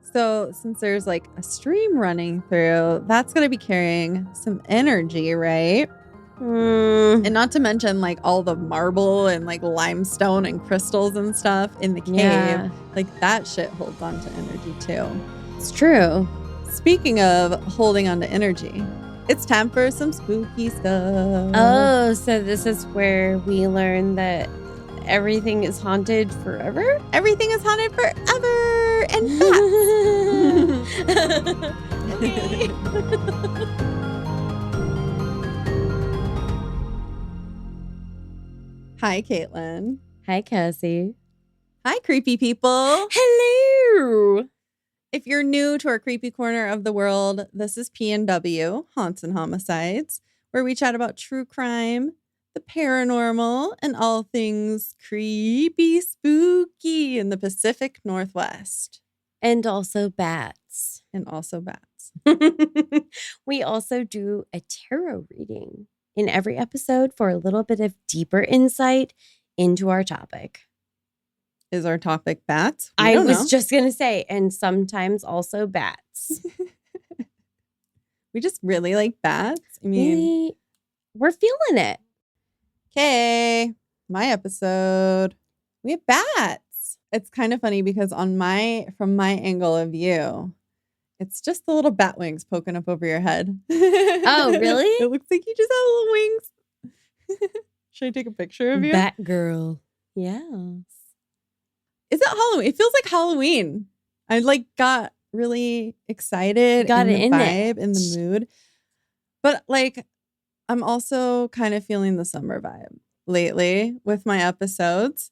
So since there's like a stream running through, that's going to be carrying some energy, right? And not to mention like all the marble and like limestone and crystals and stuff in the cave. Yeah. Like that shit holds on to energy too. It's true. Speaking of holding on to energy, it's time for some spooky stuff. Oh, so this is where we learn that everything is haunted forever? Everything is haunted forever and facts. Hi, Caitlin. Hi, Cassie. Hi, creepy people. Hello. If you're new to our creepy corner of the world, this is P&W, Haunts and Homicides, where we chat about true crime, the paranormal, and all things creepy, spooky in the Pacific Northwest. And also bats. We also do a tarot reading in every episode for a little bit of deeper insight into our topic. Is our topic bats? I was just going to say, and sometimes also bats. We just really like bats. I mean, we're feeling it. Okay, my episode, we have bats. It's kind of funny because from my angle of view, it's just the little bat wings poking up over your head. Oh, really? It looks like you just have little wings. Should I take a picture of you? Batgirl. Yes. Is it Halloween? It feels like Halloween. I got really excited. Got in it the in vibe, it. in the mood. But I'm also kind of feeling the summer vibe lately with my episodes.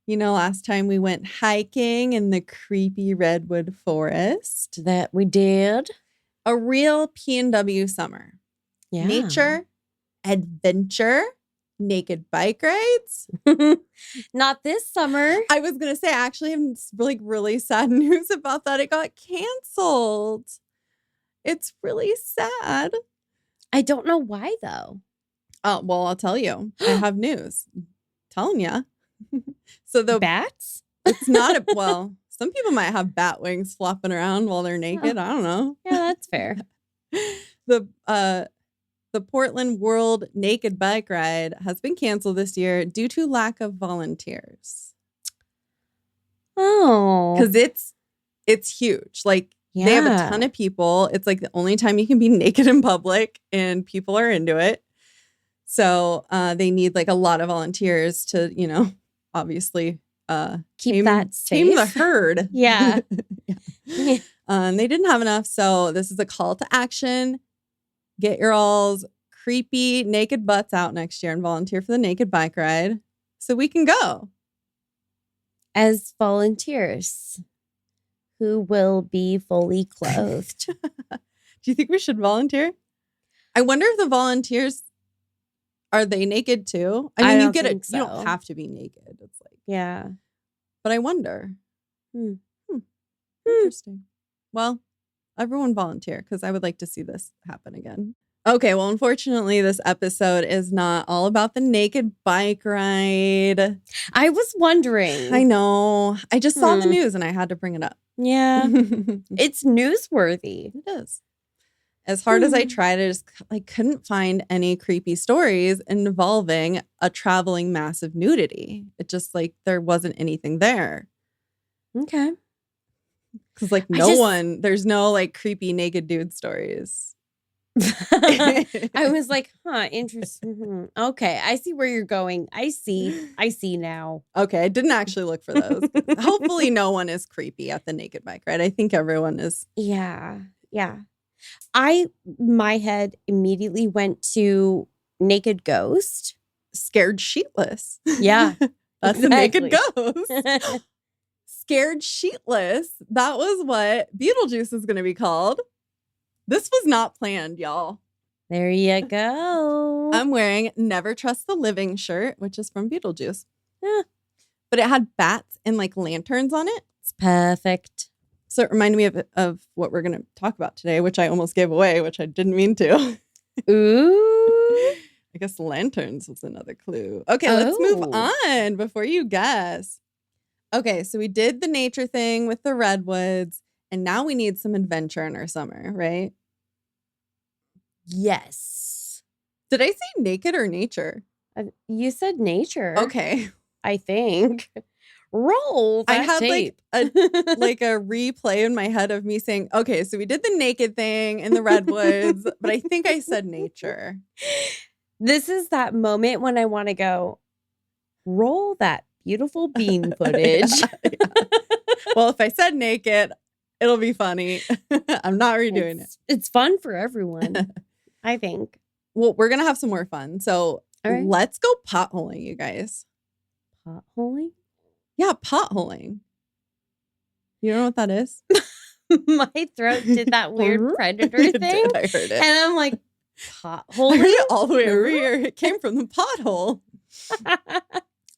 You know, last time we went hiking in the creepy redwood forest. That we did. A real P&W summer. Yeah. Nature, adventure, naked bike rides. Not this summer. I was going to say, I actually have really sad news about that. It got canceled. It's really sad. I don't know why, though. Oh, well, I'll tell you. I have news. Telling you. So the bats? It's not some people might have bat wings flopping around while they're naked. Oh. I don't know. Yeah, that's fair. The Portland World Naked Bike Ride has been canceled this year due to lack of volunteers. Oh. Because it's huge. They have a ton of people. It's like the only time you can be naked in public and people are into it. So they need a lot of volunteers to, obviously keep that safe. Tame the herd. Yeah. Yeah. They didn't have enough. So this is a call to action. Get your all's creepy naked butts out next year and volunteer for the naked bike ride so we can go. As volunteers who will be fully clothed. Do you think we should volunteer? I wonder if the volunteers, are they naked too? I mean, you don't have to be naked. It's yeah. But I wonder. Interesting. Well, everyone volunteer because I would like to see this happen again. Okay, well, unfortunately, this episode is not all about the naked bike ride. I was wondering. I know. I just saw the news and I had to bring it up. Yeah. It's newsworthy. It is. As hard as I tried, I just couldn't find any creepy stories involving a traveling massive nudity. It just there wasn't anything there. Okay. Because there's no creepy naked dude stories. I was like, interesting. Okay, I see where you're going. I see now. Okay, I didn't actually look for those. Hopefully no one is creepy at the naked bike ride. I think everyone is. Yeah. My head immediately went to Naked Ghost. Scared Sheetless. Yeah. That's a naked ghost. Scared Sheetless. That was what Beetlejuice is going to be called. This was not planned, y'all. There you go. I'm wearing Never Trust the Living shirt, which is from Beetlejuice. Yeah. But it had bats and lanterns on it. It's perfect. So it reminded me of what we're going to talk about today, which I almost gave away, which I didn't mean to. Ooh. I guess lanterns was another clue. Okay, let's move on before you guess. Okay, so we did the nature thing with the redwoods. And now we need some adventure in our summer, right? Yes. Did I say naked or nature? You said nature. Okay. I think. Roll that I had tape. like a replay in my head of me saying, okay, so we did the naked thing in the redwoods, but I think I said nature. This is that moment when I want to go, roll that beautiful bean footage. Yeah. Well, if I said naked, it'll be funny. I'm not redoing it. It's fun for everyone, I think. Well, we're going to have some more fun. So let's go potholing, you guys. Potholing? Yeah, potholing. You don't know what that is? My throat did that weird predator thing. I heard it. And I'm like, potholing? I heard it all the way over here. It came from the pothole.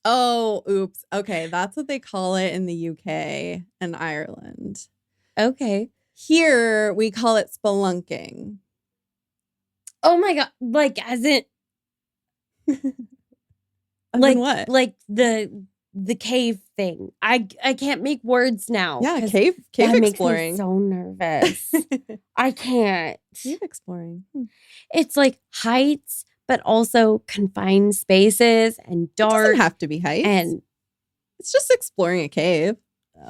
Oh, oops. Okay, that's what they call it in the UK and Ireland. Okay. Here, we call it spelunking. Oh my God. Like, as in... like what? Like the cave thing. I can't make words now. Yeah, cave that exploring. Makes me so nervous. I can't. Cave exploring. It's like heights, but also confined spaces and dark. It doesn't have to be heights. And it's just exploring a cave.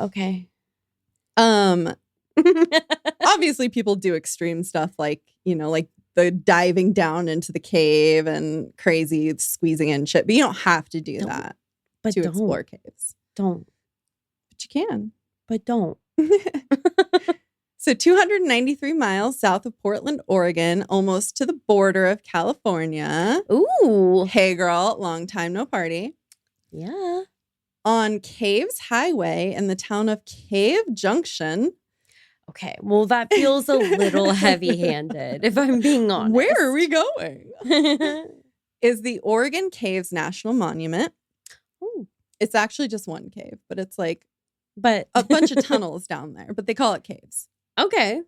Okay. Obviously people do extreme stuff like, like the diving down into the cave and crazy squeezing in shit, but you don't have to do that to explore caves. Don't. But you can. But don't. So 293 miles south of Portland, Oregon, almost to the border of California. Ooh. Hey girl, long time no party. Yeah. On Caves Highway in the town of Cave Junction. Okay, well, that feels a little heavy-handed, if I'm being honest. Where are we going? Is the Oregon Caves National Monument. Ooh. It's actually just one cave, but it's like a bunch of tunnels down there, but they call it caves. Okay.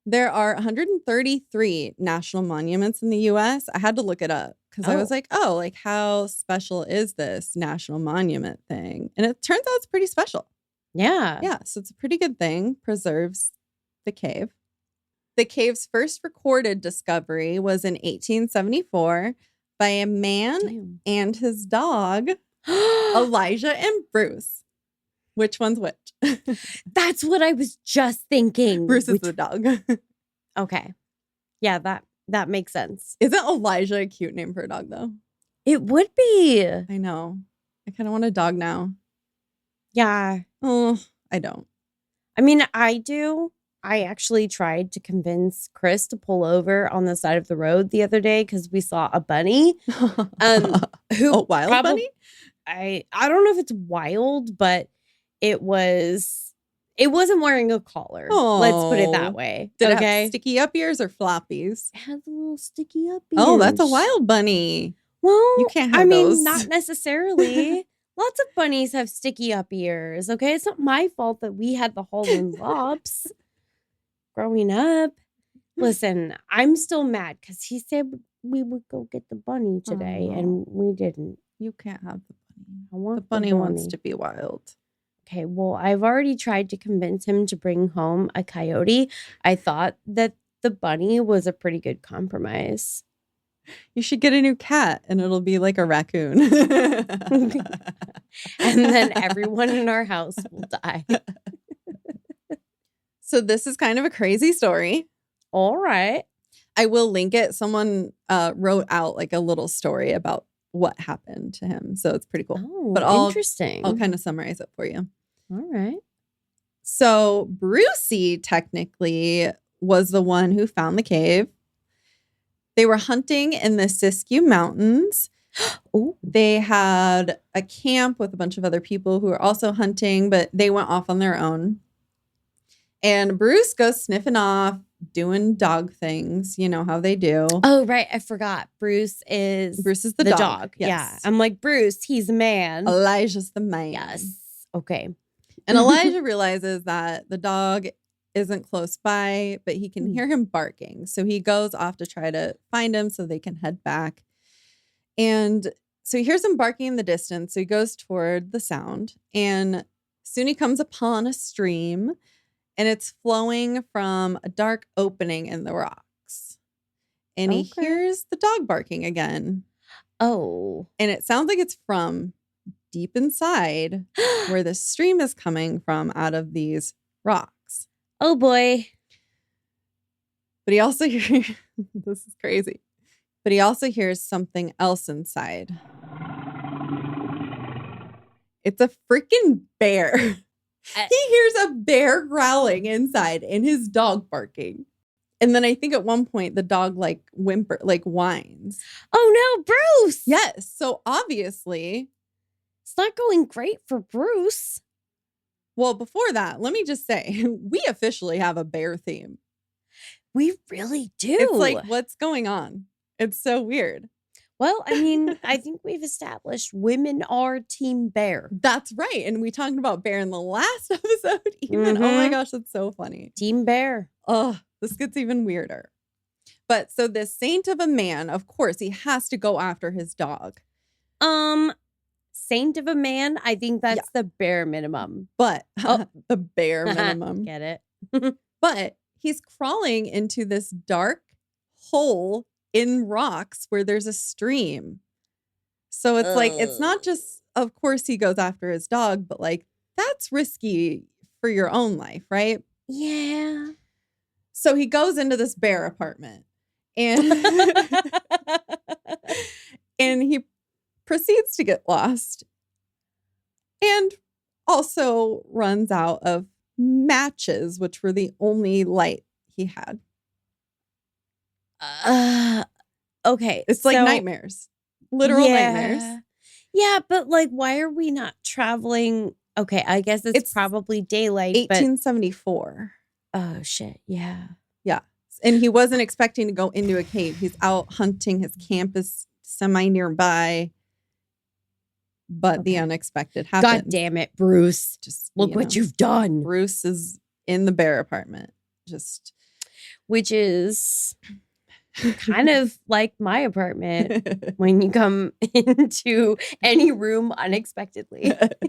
There are 133 national monuments in the U.S. I had to look it up because I was like, how special is this national monument thing? And it turns out it's pretty special. Yeah. Yeah. So it's a pretty good thing. Preserves the cave. The cave's first recorded discovery was in 1874 by a man and his dog, Elijah and Bruce. Which one's which? That's what I was just thinking. Bruce is the dog. Okay. Yeah, that makes sense. Isn't Elijah a cute name for a dog, though? It would be. I know. I kind of want a dog now. Yeah. Oh, I don't. I mean, I do. I actually tried to convince Chris to pull over on the side of the road the other day because we saw a bunny. A wild bunny? I don't know if it's wild, but it wasn't wearing a collar. Oh, let's put it that way. Did it have sticky up ears or floppies? It has a little sticky up ears. Oh, that's a wild bunny. Well, you can't have those. mean, not necessarily. Lots of bunnies have sticky up ears. Okay, it's not my fault that we had the Holland Lops growing up. Listen, I'm still mad because he said we would go get the bunny today, and we didn't. You can't have the bunny. I want the bunny wants to be wild. Okay, well, I've already tried to convince him to bring home a coyote. I thought that the bunny was a pretty good compromise. You should get a new cat and it'll be like a raccoon. And then everyone in our house will die. So this is kind of a crazy story. All right. I will link it. Someone wrote out like a little story about what happened to him. So it's pretty cool. Oh, but interesting. I'll kind of summarize it for you. All right. So Brucey technically was the one who found the cave. They were hunting in the Siskiyou Mountains. Ooh. They had a camp with a bunch of other people who were also hunting, but they went off on their own. And Bruce goes sniffing off, doing dog things. You know how they do. Oh, right. I forgot. Bruce is the dog. Yes. Yeah. I'm like, Bruce, he's a man. Elijah's the man. Yes. Okay. And Elijah realizes that the dog isn't close by, but he can hear him barking. So he goes off to try to find him so they can head back. And so he hears him barking in the distance. So he goes toward the sound. And soon he comes upon a stream. And it's flowing from a dark opening in the rocks. And he Okay. hears the dog barking again. Oh. And it sounds like it's from deep inside where the stream is coming from out of these rocks. Oh, boy. But he also hears, this is crazy, but he also hears something else inside. It's a freaking bear. He hears a bear growling inside and his dog barking. And then I think at one point the dog like whines. Oh, no, Bruce. Yes. So obviously, It's not going great for Bruce. well, before that, let me just say, we officially have a bear theme. We really do. It's like, what's going on? It's so weird. Well, I mean, I think we've established women are team bear. That's right. And we talked about bear in the last episode even. Oh my gosh, that's so funny. Team bear. Oh, this gets even weirder. But so this saint of a man, of course, he has to go after his dog. Saint of a man, I think that's the bare minimum. But the bare minimum. Get it? But he's crawling into this dark hole in rocks where there's a stream. So it's like, it's not just, of course, he goes after his dog, but like, that's risky for your own life, right? Yeah. So he goes into this bear apartment and and he proceeds to get lost and also runs out of matches, which were the only light he had. Okay. It's like nightmares, literal nightmares. Yeah, but like, why are we not traveling? Okay, I guess it's probably daylight. 1874. Oh, shit. Yeah. Yeah. And he wasn't expecting to go into a cave. He's out hunting. His camp is semi nearby. But the unexpected happened. God damn it, Bruce. Just look what you've done. Bruce is in the bear apartment. Which is kind of like my apartment. When you come into any room unexpected,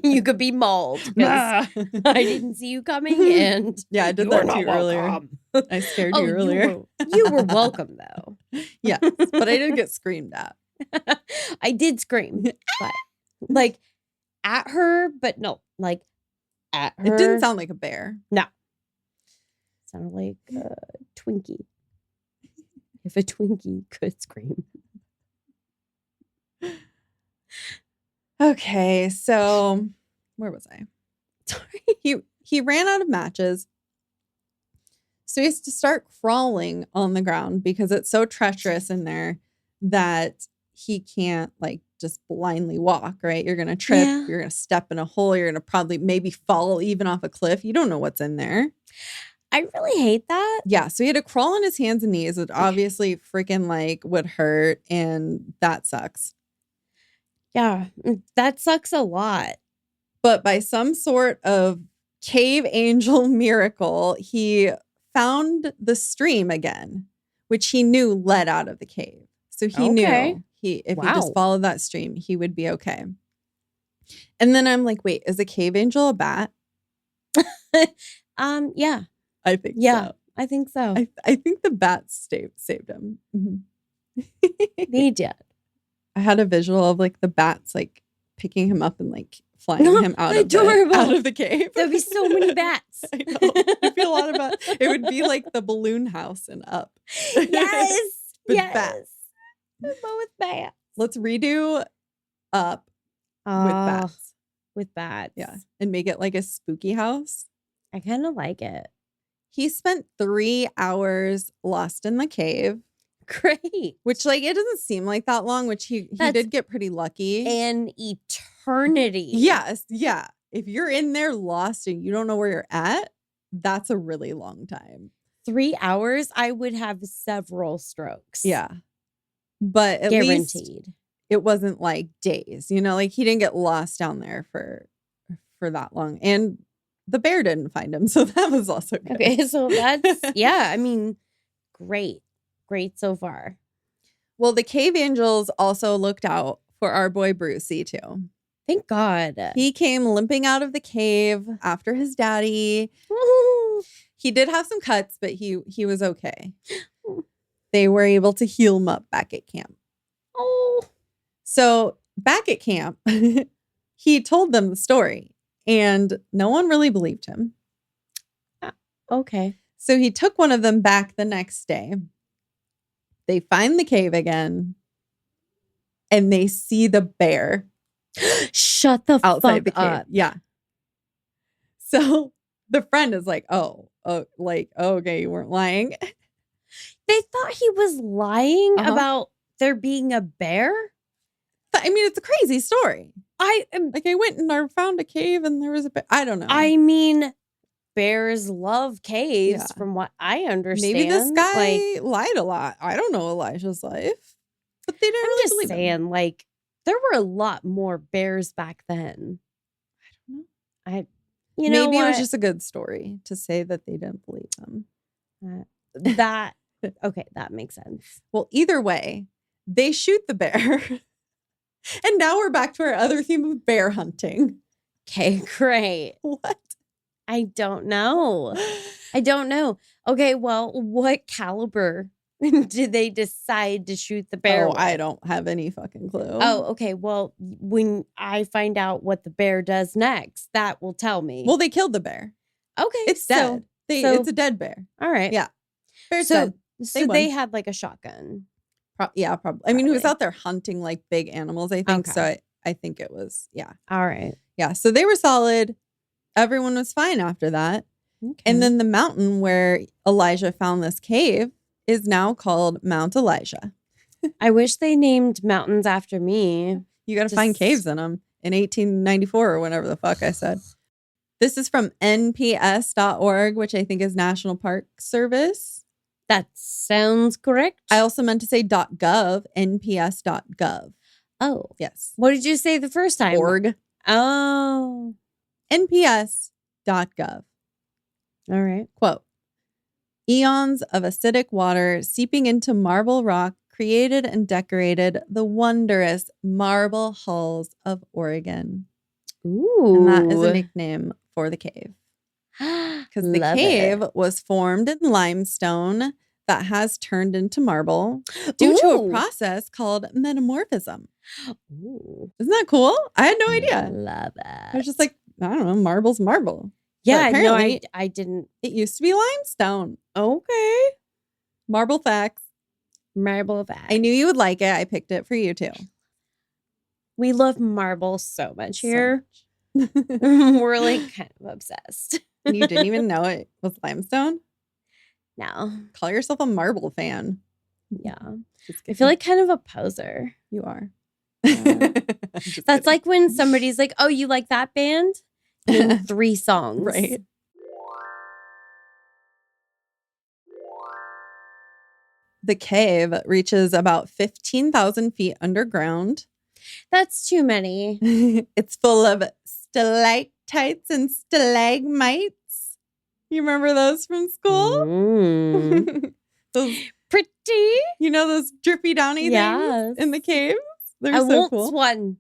you could be mauled because I didn't see you coming. And yeah, I did that to you earlier. I scared you earlier. You were welcome, though. Yes, but I didn't get screamed at. I did scream, but like at her, but no, like at her. It didn't sound like a bear. No. It sounded like a Twinkie. If a Twinkie could scream. Okay, so where was I? Sorry. He ran out of matches. So he has to start crawling on the ground because it's so treacherous in there that he can't like just blindly walk, right? You're going to trip, you're going to step in a hole, you're going to probably maybe fall even off a cliff. You don't know what's in there. I really hate that. Yeah, so he had to crawl on his hands and knees, which obviously freaking like would hurt, and that sucks. Yeah, that sucks a lot. But by some sort of cave angel miracle, he found the stream again, which he knew led out of the cave. So he knew if he just followed that stream, he would be okay. And then I'm like, wait, is a cave angel a bat? Yeah. I think so. I think so. I think the bats saved him. Mm-hmm. They did. I had a visual of like the bats like picking him up and like flying him out of the cave. There'd be so many bats. I know. It'd be a lot of bats. It would be like the balloon house and Up. Yes. With yes. bats. But with bats. Let's redo Up with bats. With bats. Yeah. And make it like a spooky house. I kind of like it. He spent 3 hours lost in the cave. Great. Which, like, it doesn't seem like that long, which he did get pretty lucky. An eternity. Yes. Yeah. If you're in there lost and you don't know where you're at, that's a really long time. 3 hours, I would have several strokes. Yeah. But at least guaranteed. It wasn't like days, you know, like he didn't get lost down there for that long. And the bear didn't find him. So that was also good. Okay. So that's, yeah, I mean, great. Great so far. Well, the cave angels also looked out for our boy Brucey too. Thank God. He came limping out of the cave after his daddy. He did have some cuts, but he was okay. They were able to heal him up back at camp. Oh. So back at camp, he told them the story, and no one really believed him. Okay. So he took one of them back the next day. They find the cave again, and they see the bear. Shut the outside fuck the cave. up. Yeah. So the friend is like, okay, you weren't lying. They thought he was lying Uh-huh. about there being a bear? I mean, it's a crazy story. I went and I found a cave and there was a bear. I don't know. I mean, bears love caves, Yeah. from what I understand. Maybe this guy lied a lot. I don't know Elijah's life. But they didn't I'm really just believe saying, him. like, there were a lot more bears back then. I don't know. You know Maybe what? it was just a good story to say that they didn't believe him. That okay, that makes sense. Well, either way, they shoot the bear. And now we're back to our other theme of bear hunting. Okay, great. What? I don't know. Okay, well, what caliber did they decide to shoot the bear with? I don't have any fucking clue. Oh, okay. Well, when I find out what the bear does next, that will tell me. Well, they killed the bear. Okay. It's dead. It's a dead bear. All right. Yeah. Bear's So dead. they had like a shotgun. Yeah, probably. I mean, he was Probably. out there hunting like big animals, I think. Okay. So I think it was, yeah. All right. Yeah. So they were solid. Everyone was fine after that. Okay. And then the mountain where Elijah found this cave is now called Mount Elijah. I wish they named mountains after me. You got to find caves in them in 1894 or whenever the fuck I said. This is from nps.org, which I think is National Park Service. That sounds correct. I also meant to say .gov, nps.gov. Oh. Yes. What did you say the first time? Org. Oh. nps.gov. All right. Quote, eons of acidic water seeping into marble rock created and decorated the wondrous marble halls of Oregon. Ooh. And that is a nickname for the cave. Because the cave was formed in limestone that has turned into marble due to a process called metamorphism. Ooh. Isn't that cool? I had no idea. Love it. I was just like, I don't know, marble's marble. Yeah, But no, apparently I didn't. It used to be limestone. Okay. Marble facts. Marble of Act. I knew you would like it. I picked it for you too. We love marble so much So here. much. We're like kind of obsessed. And you didn't even know it was limestone? No. Call yourself a marble fan. Yeah. Just I feel kidding. like kind of a poser. You are. Yeah. Just That's kidding. like when somebody's like, oh, you like that band? Name 3 songs. Right. The cave reaches about 15,000 feet underground. That's too many. It's full of stalactites and stalagmites. You remember those from school? Mm. Those, Pretty. you know, those drippy downy Yes. things in the caves? They're I so want cool. one.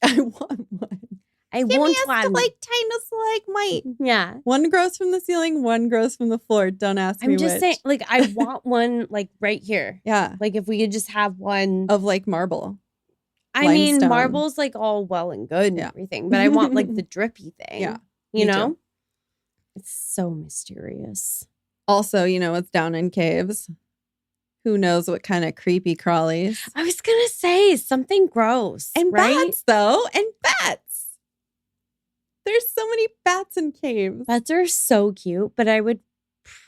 I want one. I Give want me a one. stalactite. Yeah. One grows from the ceiling, one grows from the floor. Don't ask me I'm just which. saying, like, I want one, like, right here. Yeah. Like, if we could just have one. Of like marble. I mean, limestone. marble's like all well and good and Yeah. everything, but I want like the drippy thing. Yeah, You me know? too. It's so mysterious. Also, you know, it's down in caves. Who knows what kind of creepy crawlies. I was going to say something gross. And right? bats, though. And bats. There's so many bats in caves. Bats are so cute, but I would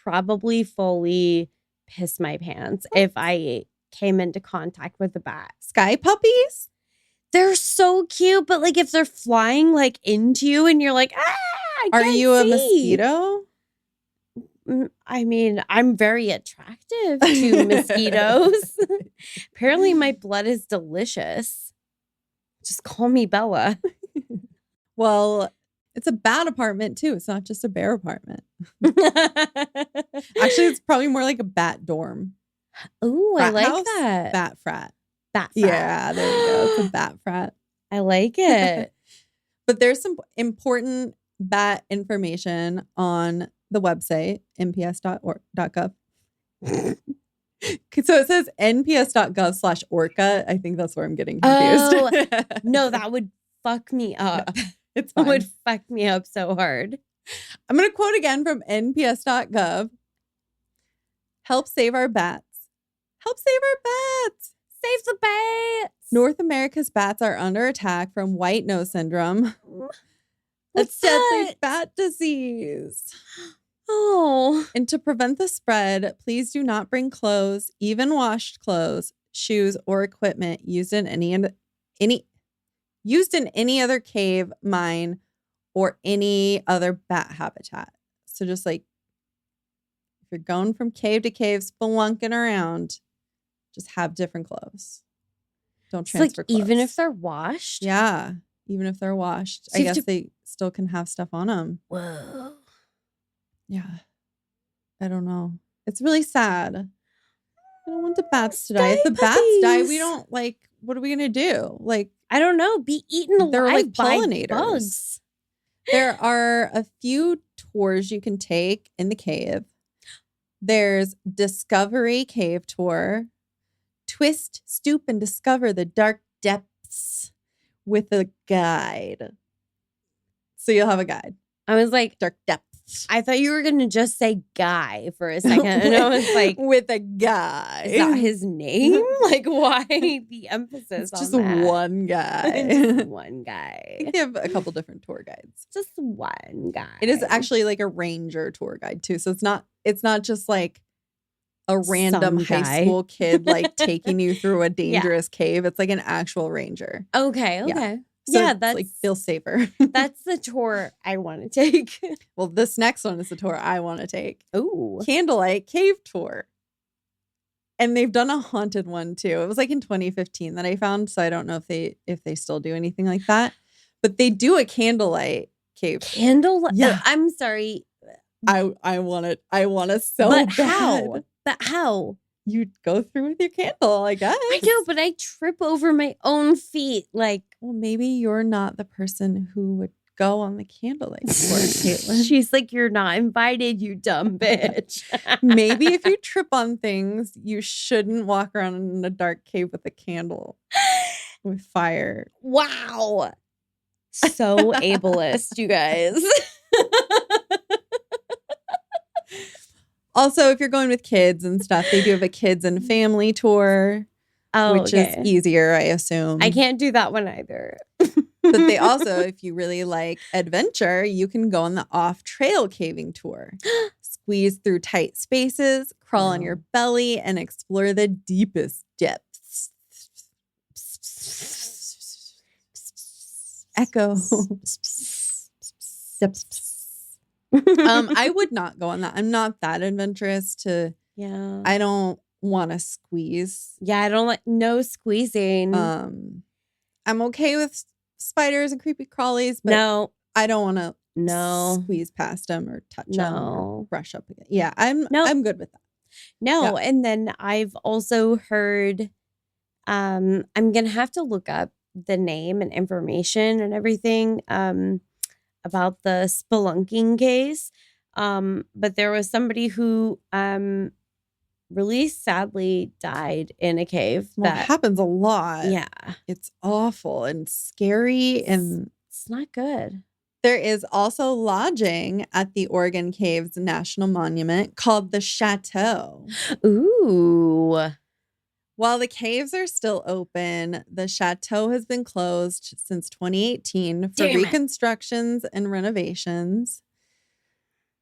probably fully piss my pants if I came into contact with a bat. Sky puppies? They're so cute, but like if they're flying like into you and you're like, I Are can't you a see." mosquito? I mean, I'm very attractive to mosquitoes. Apparently, my blood is delicious. Just call me Bella. Well, it's a bat apartment, too. It's not just a bear apartment. Actually, it's probably more like a bat dorm. Ooh, I Frat like house? that. Bat frat. Bat frat. Yeah, there you go. It's a bat frat. I like it. But there's some important bat information on the website, nps.gov. So it says nps.gov/orca. I think that's where I'm getting confused. Oh, no, that would fuck me up. No, it's That fine. would fuck me up so hard. I'm going to quote again from nps.gov. Help save our bats. Help save our bats. Save the bats. North America's bats are under attack from white nose syndrome. What's That's deadly that? bat disease. Oh. And to prevent the spread, please do not bring clothes, even washed clothes, shoes, or equipment used in any other cave, mine, or any other bat habitat. So just like if you're going from cave to cave, spelunking around, just have different clothes. Don't It's transfer like clothes. even if they're washed? Yeah, even if they're washed. So I you have guess to- they still can have stuff on them. Whoa. Yeah. I don't know. It's really sad. I don't want the bats to die. If the bats die, we don't what are we going to do? Like, I don't know. Be eaten alive they're like by pollinators. bugs. There are a few tours you can take in the cave. There's Discovery Cave Tour. Twist, stoop, and discover the dark depths with a guide. So you'll have a guide. I was like, Dark depths. I thought you were going to just say Guy for a second. And I was like, with a guy. is that his name? Like, why the emphasis It's just on that? one guy. Just one I guy. think they have a couple different tour guides. Just one guy. It is actually like a ranger tour guide too. So it's not just like a random Some high guy. school kid like taking you through a dangerous cave. It's like an actual ranger. Okay. So Yeah, it's, that's like feel safer. that's the tour I want to take. Well, this next one is the tour I want to take. Ooh. Candlelight Cave Tour. And they've done a haunted one too. It was like in 2015 that I found. So I don't know if they still do anything like that. But they do a candlelight cave. Candlelight. Yeah. I'm sorry. I want it so But bad. how? But how? You go through with your candle, I guess. I know, but I trip over my own feet. Like, Well, maybe you're not the person who would go on the candlelight tour, Caitlin. she's like, you're not invited, you dumb bitch. Maybe if you trip on things, you shouldn't walk around in a dark cave with a candle with fire. Wow. So ableist, you guys. Also, if you're going with kids and stuff, they do have a kids and family tour, which is easier, I assume. I can't do that one either. But they also, if you really like adventure, you can go on the off-trail caving tour. Squeeze through tight spaces, crawl on your belly, and explore the deepest depths. Echo. I would not go on that. I'm not that adventurous to. Yeah. I don't want to squeeze. Yeah, I don't like no squeezing. I'm okay with spiders and creepy crawlies, but no. I don't want to squeeze past them or touch them or No. brush up again. Yeah, I'm good with that. No. Yeah. And then I've also heard I'm gonna have to look up the name and information and everything about the spelunking case. But there was somebody who really sadly died in a cave. Well, it happens a lot. Yeah. It's awful and scary. And It's not good. there is also lodging at the Oregon Caves National Monument called the Chateau. Ooh. While the caves are still open, the Chateau has been closed since 2018 for Damn it. reconstructions and renovations.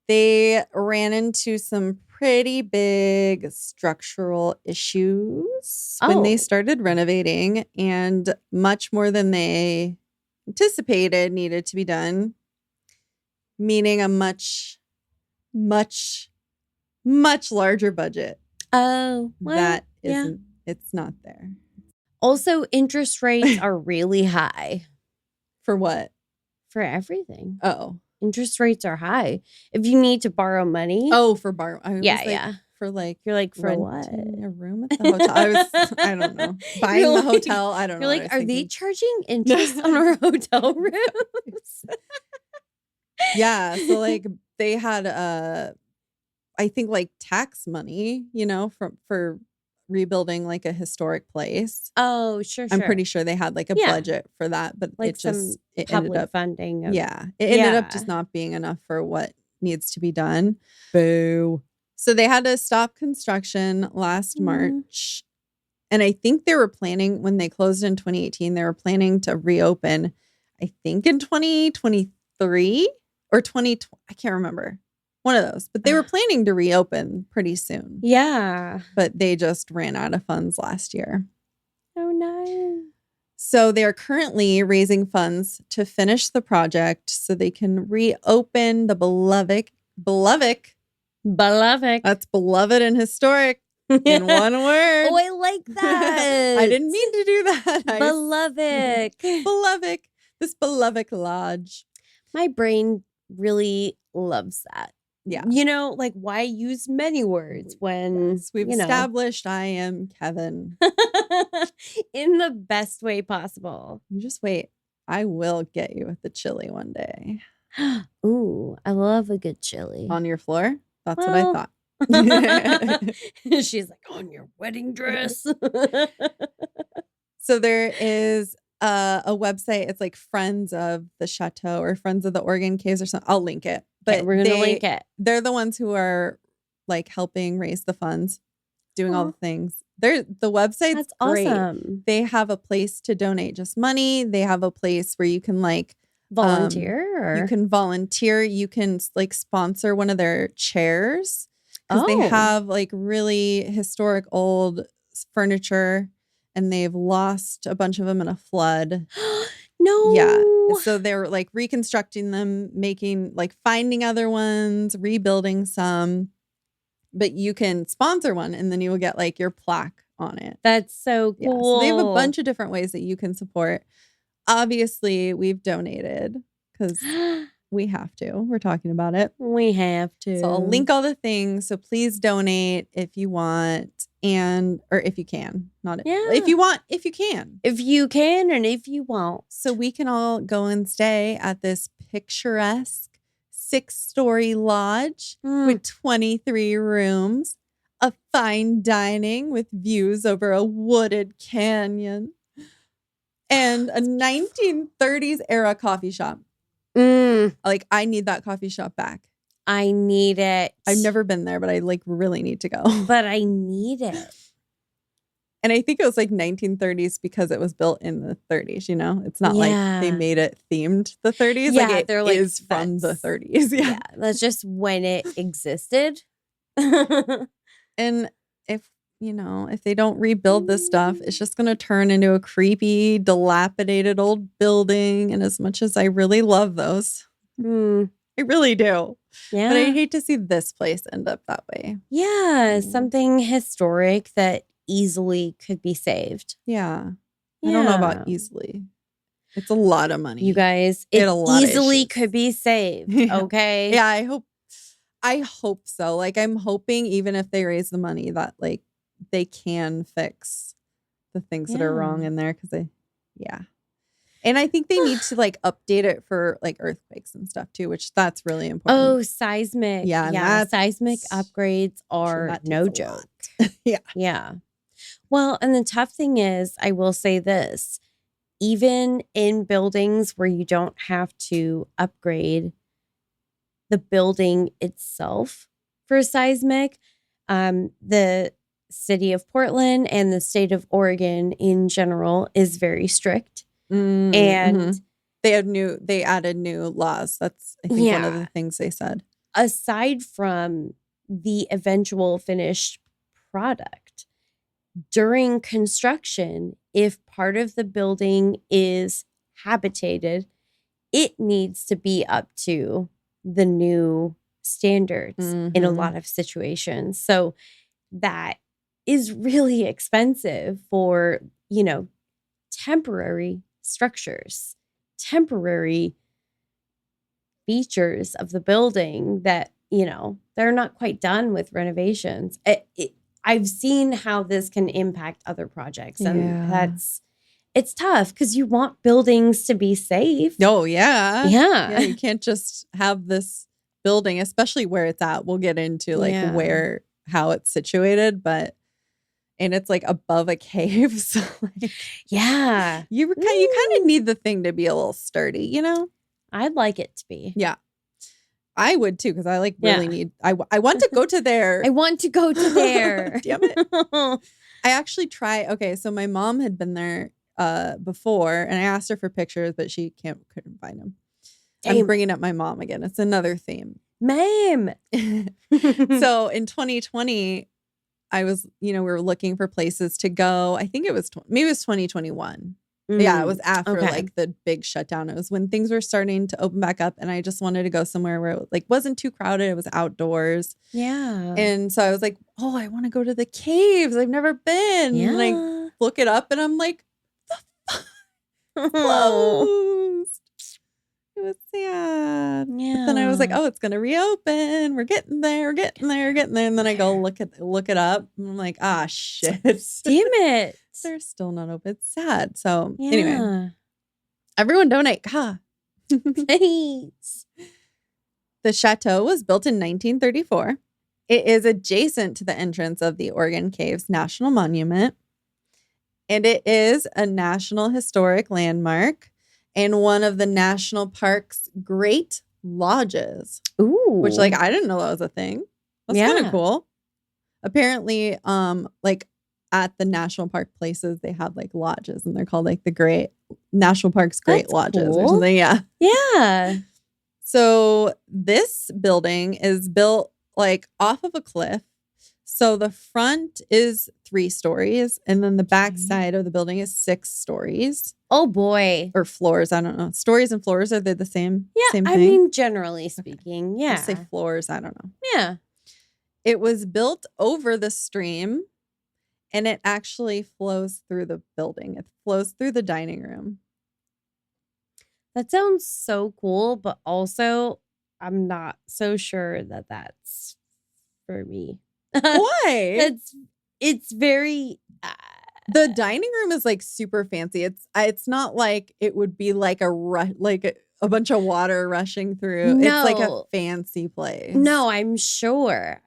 They ran into some pretty big structural issues when they Oh. started renovating, and much more than they anticipated needed to be done, meaning a much, much, much larger budget Oh. Well, that yeah. isn't. It's not there. Also, interest rates are really high For what? for everything. Oh. Interest rates are high. If you need to borrow money, Oh, for bar. I was Yeah, like, yeah. For like you're like, for renting what? a room at the hotel. I don't know. Buying You're the like- hotel. I don't know. You're what like, I was are they thinking. charging interest on our hotel rooms? Yeah. So like they had I think like tax money, for rebuilding like a historic place. Oh, sure. I'm pretty sure they had like a budget for that, but like it ended public up funding. it ended up just not being enough for what needs to be done. Boo. So they had to stop construction last March. And I think they were planning, when they closed in 2018, they were planning to reopen, I think in 2023 or 2020. I can't remember. One of those. But they were planning to reopen pretty soon. Yeah. But they just ran out of funds last year. Oh, no. So they're currently raising funds to finish the project so they can reopen the beloved. That's beloved and historic in one word. Oh, I like that. I didn't mean to do that. Beloved. This beloved lodge. My brain really loves that. Yeah. Like why use many words when we've established I am Kevin. In the best way possible. You just wait. I will get you with the chili one day. Ooh, I love a good chili. On your floor? That's what I thought. She's like, on your wedding dress. So there is a website. It's like Friends of the Chateau or Friends of the Oregon Caves or something. I'll link it. But we're going to link it. They're the ones who are like helping raise the funds, doing all the things. The website's That's great. Awesome. They have a place to donate just money. They have a place where you can like volunteer. You can volunteer. You can like sponsor one of their chairs because they have like really historic old furniture and they've lost a bunch of them in a flood. No. Yeah. So they're like reconstructing them, finding other ones, rebuilding some. But you can sponsor one and then you will get like your plaque on it. That's so cool. Yeah, so they have a bunch of different ways that you can support. Obviously, we've donated because we have to. We're talking about it. We have to. So I'll link all the things. So please donate if you want or if you can. If you want, if you can. If you can and if you want. So we can all go and stay at this picturesque 6-story lodge with 23 rooms, a fine dining with views over a wooded canyon, and a 1930s era coffee shop. Like, I need that coffee shop back. I need it. I've never been there, but I like really need to go. But I need it. And I think it was like 1930s because it was built in the 30s, It's not like they made it themed the 30s. Yeah, like they're like, is from the 30s. Yeah. That's just when it existed. And if they don't rebuild this stuff, it's just going to turn into a creepy, dilapidated old building. And as much as I really love those, I really do. Yeah. But I hate to see this place end up that way. Yeah. Something historic that easily could be saved. Yeah. I don't know about easily. It's a lot of money. You guys, it easily could be saved. Okay. Yeah, I hope so. Like, I'm hoping even if they raise the money that like they can fix the things that are wrong in there. And I think they need to like update it for like earthquakes and stuff too, which that's really important. Oh, seismic. Yeah. Seismic upgrades are no joke. Yeah. Yeah. Well, and the tough thing is, I will say this, even in buildings where you don't have to upgrade the building itself for seismic, the city of Portland and the state of Oregon in general is very strict. And they added new laws. That's, I think, one of the things they said. Aside from the eventual finished product, during construction, if part of the building is habitated, it needs to be up to the new standards in a lot of situations. So that is really expensive for, temporary structures, temporary features of the building that, they're not quite done with renovations. I've seen how this can impact other projects, and it's tough because you want buildings to be safe. Oh, yeah. Yeah. You can't just have this building, especially where it's at. We'll get into like Yeah. how it's situated, and it's like above a cave. So like Yeah. you kind of need the thing to be a little sturdy, you know? I'd like it to be. Yeah. I would too, because I like really Yeah. need I want to go to there. I want to go to there. Damn it. I actually okay, so my mom had been there before, and I asked her for pictures, but she couldn't find them. I'm bringing up my mom again. It's another theme. Ma'am. So in 2020, I was, we were looking for places to go. I think it was maybe it was 2021. Yeah, it was after like the big shutdown. It was when things were starting to open back up, and I just wanted to go somewhere where it like wasn't too crowded. It was outdoors. Yeah. And so I was like, oh, I want to go to the caves. I've never been. Yeah. And I look it up, and I'm like, the fuck? Closed. It was sad. Yeah. But then I was like, oh, it's gonna reopen. We're getting there. And then I go look it up. And I'm like, ah, shit. Damn it. They're still not open. It's sad. So anyway, everyone donate. Thanks. The Chateau was built in 1934. It is adjacent to the entrance of the Oregon Caves National Monument. And it is a National Historic Landmark and one of the National Park's great lodges. Ooh. Which, like, I didn't know that was a thing. That's kind of cool. Apparently, like, at the national park places, they have like lodges, and they're called like the Great National Park's Great Lodges or something. Yeah. Yeah. So this building is built like off of a cliff. So the front is 3 stories, and then the back side of the building is 6 stories. Oh boy. Or floors. I don't know. Stories and floors, are they the same? Yeah. Same thing? I mean, generally speaking, yeah. Let's say floors. I don't know. Yeah. It was built over the stream. And it actually flows through the building. It flows through the dining room. That sounds so cool, but also I'm not so sure that that's for me. Why? It's very the dining room is like super fancy. It's not like it would be like a bunch of water rushing through. No. It's like a fancy place. No, I'm sure,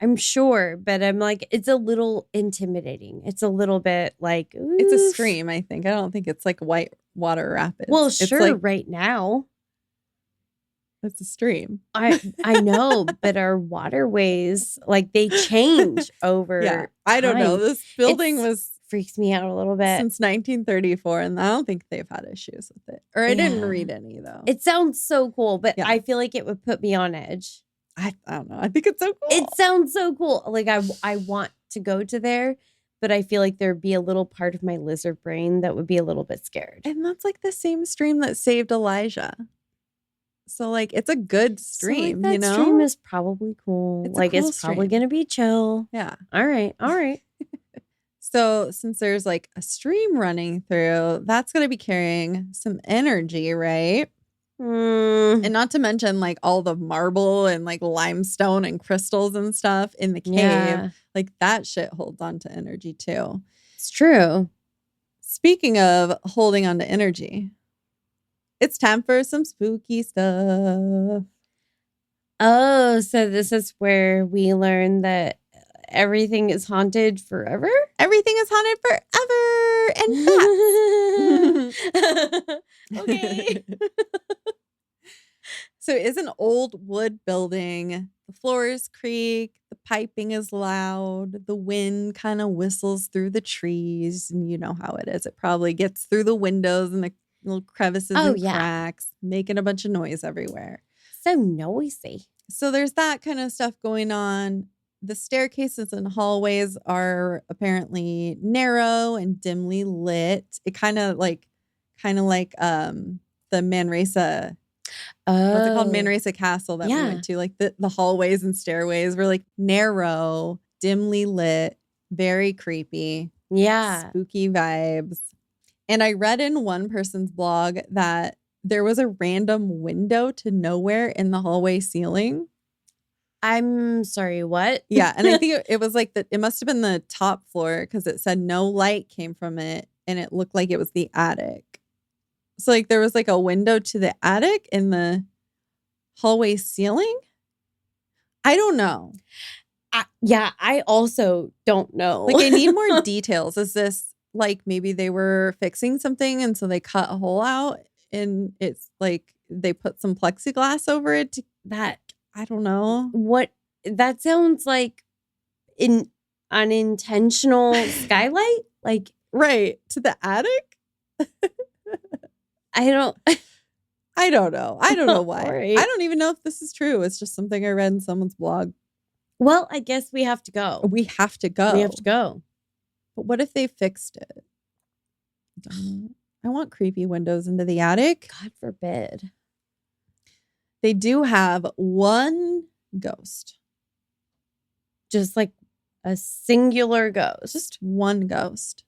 but I'm like, it's a little intimidating. It's a little bit like, oof. It's a stream, I think. I don't think it's like white water rapids. Well, it's sure, like, right now. It's a stream. I know, but our waterways, like, they change over. Yeah, I don't know. This building freaks me out a little bit. Since 1934, and I don't think they've had issues with it. Or I didn't read any, though. It sounds so cool, but I feel like it would put me on edge. I don't know. I think it's so cool. It sounds so cool. Like, I want to go to there, but I feel like there'd be a little part of my lizard brain that would be a little bit scared. And that's like the same stream that saved Elijah. So, like, it's a good stream, so, like, that stream is probably cool. It's like, cool it's probably going to be chill. Yeah. All right. So, since there's, like, a stream running through, that's going to be carrying some energy, right? And not to mention, like, all the marble and, like, limestone and crystals and stuff in the cave. Yeah. Like, that shit holds on to energy, too. It's true. Speaking of holding on to energy, it's time for some spooky stuff. Oh, so this is where we learn that everything is haunted forever? Everything is haunted forever and facts. Okay. So it is an old wood building. The floors creak. The piping is loud. The wind kind of whistles through the trees. And you know how it is. It probably gets through the windows and the little crevices and cracks, making a bunch of noise everywhere. So noisy. So there's that kind of stuff going on. The staircases and hallways are apparently narrow and dimly lit. It kind of like the Manresa. What's it called? Manresa Castle that we went to. Like the hallways and stairways were like narrow, dimly lit, very creepy. Yeah. Spooky vibes. And I read in one person's blog that there was a random window to nowhere in the hallway ceiling. I'm sorry, what? Yeah. And I think it was like it must have been the top floor because it said no light came from it. And it looked like it was the attic. So like there was like a window to the attic in the hallway ceiling. I don't know. I also don't know. Like, I need more details. Is this like maybe they were fixing something and so they cut a hole out and it's like they put some plexiglass over it? That I don't know. What that sounds like an unintentional skylight. Like, Right. To the attic? I don't know. I don't know why. Right. I don't even know if this is true. It's just something I read in someone's blog. Well, I guess we have to go. We have to go. We have to go. But what if they fixed it? I want creepy windows into the attic. God forbid. They do have one ghost. Just like a singular ghost. Just one ghost.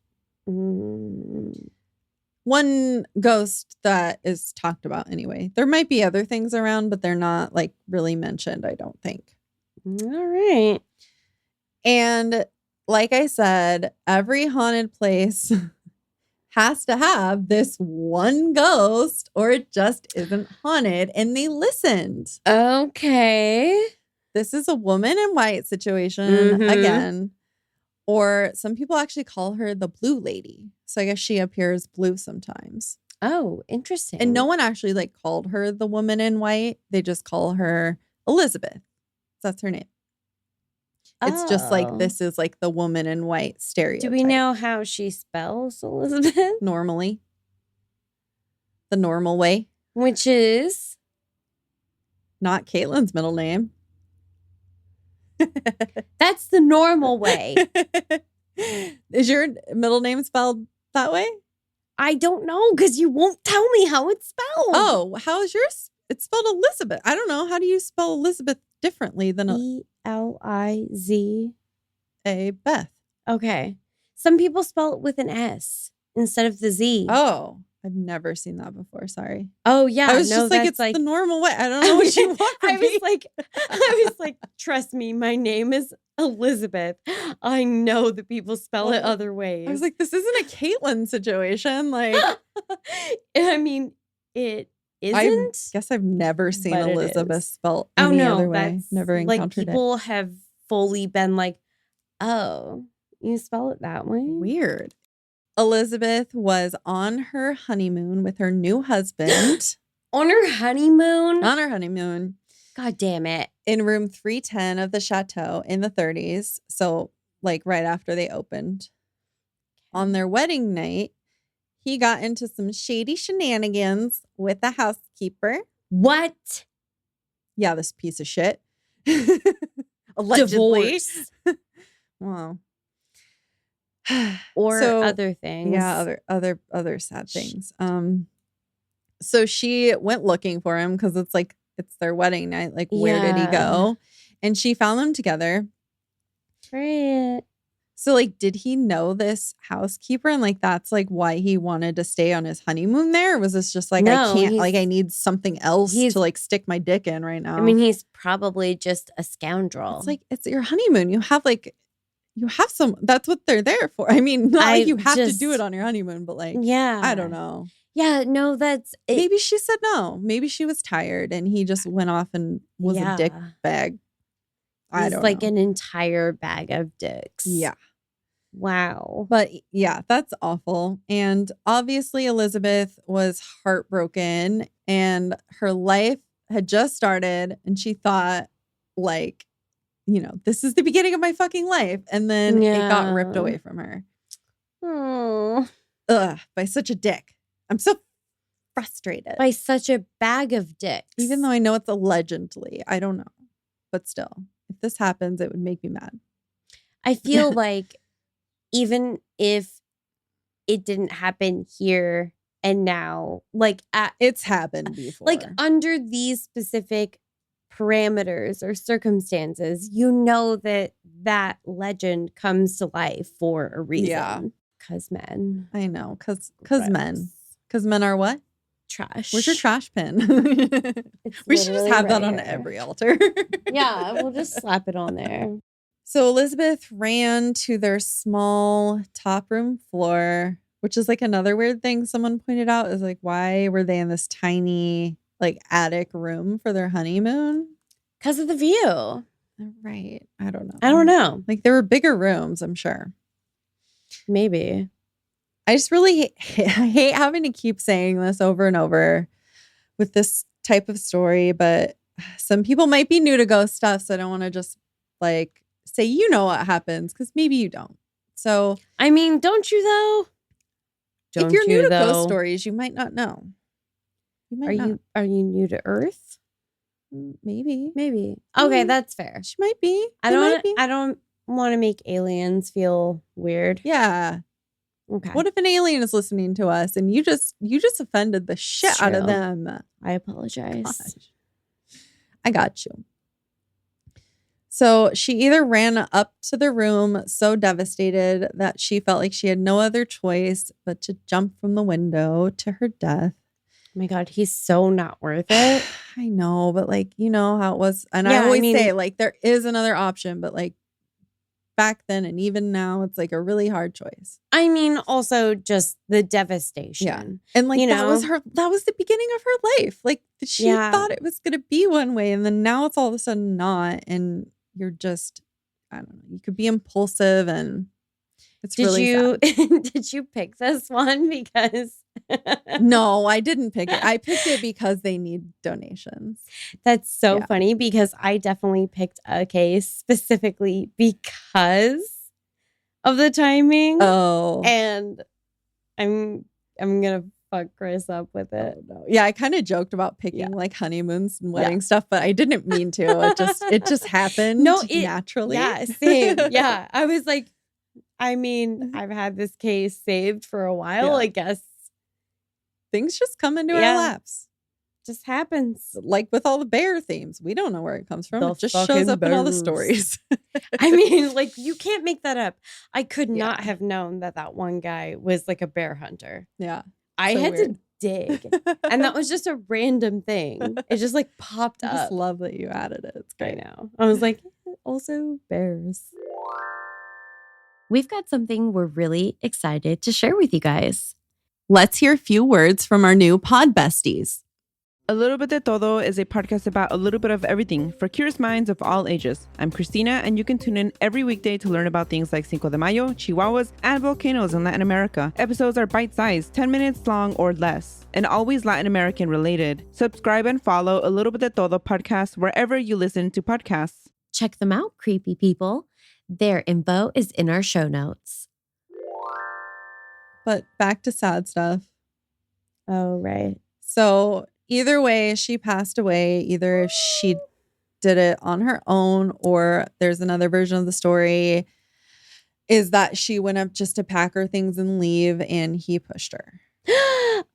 Mm. One ghost that is talked about anyway. There might be other things around, but they're not like really mentioned, I don't think. All right. And like I said, every haunted place has to have this one ghost or it just isn't haunted. And they listened. Okay. This is a woman in white situation again. Or some people actually call her the blue lady. So I guess she appears blue sometimes. Oh, interesting. And no one actually like called her the woman in white. They just call her Elizabeth. That's her name. It's just like, this is like the woman in white stereotype. Do we know how she spells Elizabeth? Normally. The normal way. Which is? Not Caitlin's middle name. That's the normal way. Is your middle name spelled that way? I don't know because you won't tell me how it's spelled. Oh, how is yours? It's spelled Elizabeth. I don't know. How do you spell Elizabeth differently than Eliz? a Beth? Okay. Some people spell it with an S instead of the Z. Oh, I've never seen that before. Sorry. Oh yeah. I was just like, it's the normal way. I don't know what you want from me. I was like, trust me, my name is Elizabeth. I know that people spell it other ways. I was like, this isn't a Caitlin situation. Like, I mean, it isn't. I guess I've never seen Elizabeth spelled any other way. Never encountered it. People have fully been like, oh, you spell it that way? Weird. Elizabeth was on her honeymoon with her new husband. On her honeymoon? On her honeymoon. God damn it. In room 310 of the Chateau in the 30s. So, like, right after they opened. On their wedding night, he got into some shady shenanigans with the housekeeper. What? Yeah, this piece of shit. Allegedly. Divorce. Wow. Or other things. Yeah, other sad things. So she went looking for him because it's like it's their wedding night. Like, where did he go? And she found them together. Great. So, like, did he know this housekeeper? And like that's like why he wanted to stay on his honeymoon there? Or was this just like, I can't, like, I need something else to like stick my dick in right now? I mean, he's probably just a scoundrel. It's like, it's your honeymoon. You have some, that's what they're there for. I mean, not like you have to do it on your honeymoon, but like, yeah, I don't know. Yeah, no, that's it. Maybe she said no. Maybe she was tired and he just went off and was a dick bag. I don't know. Like an entire bag of dicks. Yeah. Wow. But yeah, that's awful. And obviously Elizabeth was heartbroken and her life had just started and she thought like, you know, this is the beginning of my fucking life. And then it got ripped away from her. Oh. Ugh, by such a dick. I'm so frustrated. By such a bag of dicks. Even though I know it's allegedly. I don't know. But still, if this happens, it would make me mad. I feel like even if it didn't happen here and now, like it's happened before. Like under these specific parameters or circumstances, you know that legend comes to life for a reason. Yeah. Because men. I know. Because men. Because men are what? Trash. Where's your trash pin? We should just have that on every altar. Yeah, we'll just slap it on there. So Elizabeth ran to their small top room floor, which is like another weird thing someone pointed out is like, why were they in this tiny like attic room for their honeymoon? Because of the view. Right. I don't know. I don't know. Like there were bigger rooms, I'm sure. Maybe. I just really I hate having to keep saying this over and over with this type of story, but some people might be new to ghost stuff, so I don't want to just like say you know what happens because maybe you don't. So I mean, don't you though? if you're new to ghost stories, you might not know. You might not. Are you new to Earth? Maybe. Okay, that's fair. She might be. I don't want to make aliens feel weird. Yeah. Okay. What if an alien is listening to us and you just offended the shit out of them? I apologize. Gosh. I got you. So she either ran up to the room so devastated that she felt like she had no other choice but to jump from the window to her death. Oh my God, he's so not worth it. I know, but like, you know how it was. And I always say like there is another option, but like back then and even now, it's like a really hard choice. I mean, also just the devastation. Yeah. And like that was the beginning of her life. Like she thought it was gonna be one way, and then now it's all of a sudden not. And you're just, I don't know, you could be impulsive and it's really sad. Did you pick this one because No, I didn't pick it. I picked it because they need donations. That's so funny because I definitely picked a case specifically because of the timing. Oh. And I'm gonna fuck Chris up with it. Oh, no. Yeah, I kind of joked about picking like honeymoons and wedding stuff, but I didn't mean to. It just happened naturally. Yeah, same. Yeah. I was like, I mean, I've had this case saved for a while, I guess. Things just come into our laps. Just happens. Like with all the bear themes. We don't know where it comes from. It just shows up in all the stories. I mean, like, you can't make that up. I could not have known that one guy was like a bear hunter. Yeah. I had to dig. And that was just a random thing. It just like popped up. I just love that you added it. It's great. I know. I was like, also bears. We've got something we're really excited to share with you guys. Let's hear a few words from our new pod besties. A Little Bit de Todo is a podcast about a little bit of everything for curious minds of all ages. I'm Christina, and you can tune in every weekday to learn about things like Cinco de Mayo, Chihuahuas, and volcanoes in Latin America. Episodes are bite-sized, 10 minutes long or less, and always Latin American related. Subscribe and follow A Little Bit de Todo podcast wherever you listen to podcasts. Check them out, creepy people. Their info is in our show notes. But back to sad stuff. Oh, right. So either way, she passed away. Either she did it on her own, or there's another version of the story is that she went up just to pack her things and leave, and he pushed her.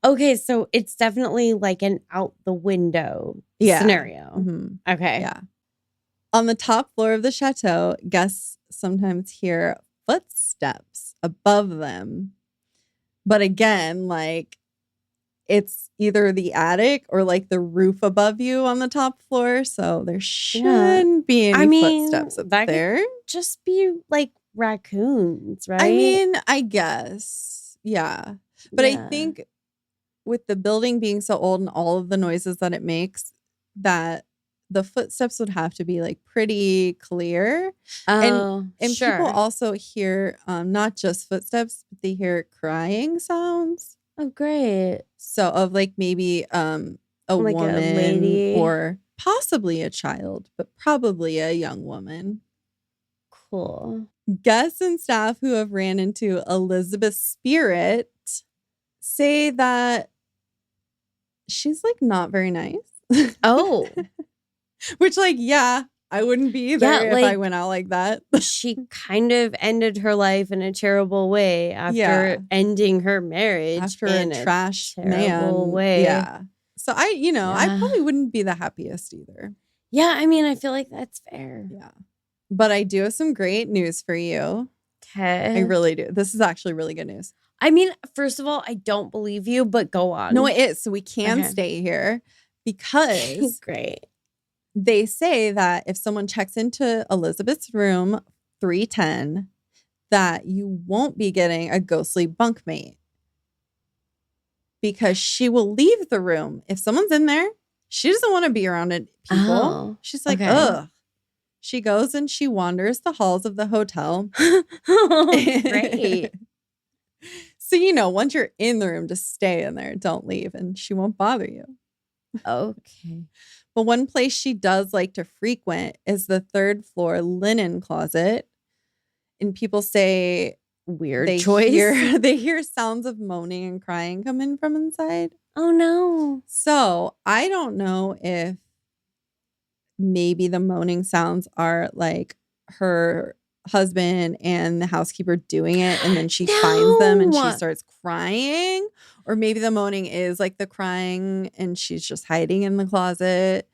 Okay, so it's definitely like an out the window scenario. Mm-hmm. Okay. Yeah. On the top floor of the chateau, guests sometimes hear footsteps above them. But again, like it's either the attic or like the roof above you on the top floor. So there shouldn't be any footsteps up there. Could just be like raccoons, right? I mean, I guess. Yeah. But I think with the building being so old and all of the noises that it makes, that the footsteps would have to be like pretty clear. And people also hear not just footsteps, but they hear crying sounds. Oh, great. So of like maybe a like woman, a lady, or possibly a child, but probably a young woman. Cool. Guests and staff who have ran into Elizabeth's spirit say that she's like not very nice. Oh. Which, like, yeah, I wouldn't be either if I went out like that. She kind of ended her life in a terrible way after ending her marriage after in a trash terrible way. Yeah. So I probably wouldn't be the happiest either. Yeah, I mean, I feel like that's fair. Yeah. But I do have some great news for you. Okay. I really do. This is actually really good news. I mean, first of all, I don't believe you, but go on. No, it is. So we can stay here because great. They say that if someone checks into Elizabeth's room 310, that you won't be getting a ghostly bunkmate because she will leave the room. If someone's in there, she doesn't want to be around it. People. She's like, ugh. She goes and she wanders the halls of the hotel. Great. So, once you're in the room, just stay in there. Don't leave, and she won't bother you. Okay. But one place she does like to frequent is the 3rd floor linen closet. And people say Weird they choice. hear sounds of moaning and crying come in from inside. Oh, no. So I don't know if maybe the moaning sounds are like her husband and the housekeeper doing it, and then she finds them and she No. starts crying. Or maybe the moaning is like the crying and she's just hiding in the closet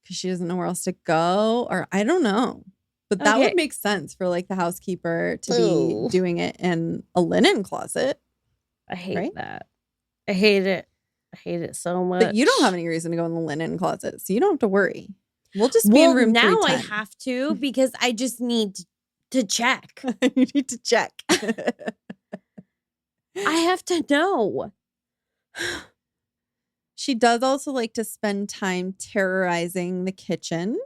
because she doesn't know where else to go. Or I don't know. But that Okay. would make sense for like the housekeeper to Ooh. be doing it in a linen closet. I hate Right? that. I hate it. I hate it so much. But you don't have any reason to go in the linen closet, so you don't have to worry. We'll just be in room now 310. I have to because I just need to check. You need to check. I have to know. She does also like to spend time terrorizing the kitchen.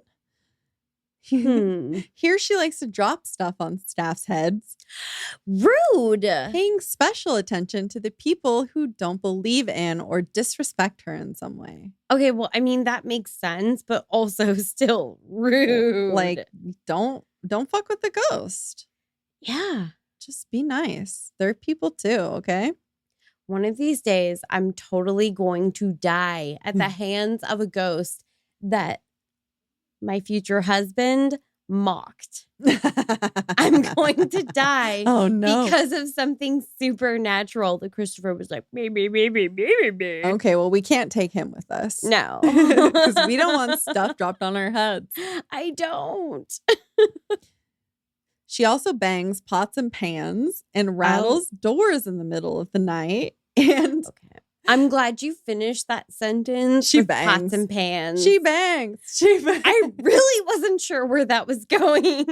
Here she likes to drop stuff on staff's heads, Rude. paying special attention to the people who don't believe in or disrespect her in some way. Okay, well, I mean that makes sense, but also still rude. Like, don't fuck with the ghost. yeah. Just be nice. They're people too, okay? One of these days, I'm totally going to die at the hands of a ghost that my future husband mocked. I'm going to die Oh no. because of something supernatural that Christopher was like, maybe. Okay, well, we can't take him with us. No. Because we don't want stuff dropped on our heads. I don't. She also bangs pots and pans and rattles doors in the middle of the night. And Okay. I'm glad you finished that sentence. She with bangs. pots and pans. she bangs. She bangs. I really wasn't sure where that was going.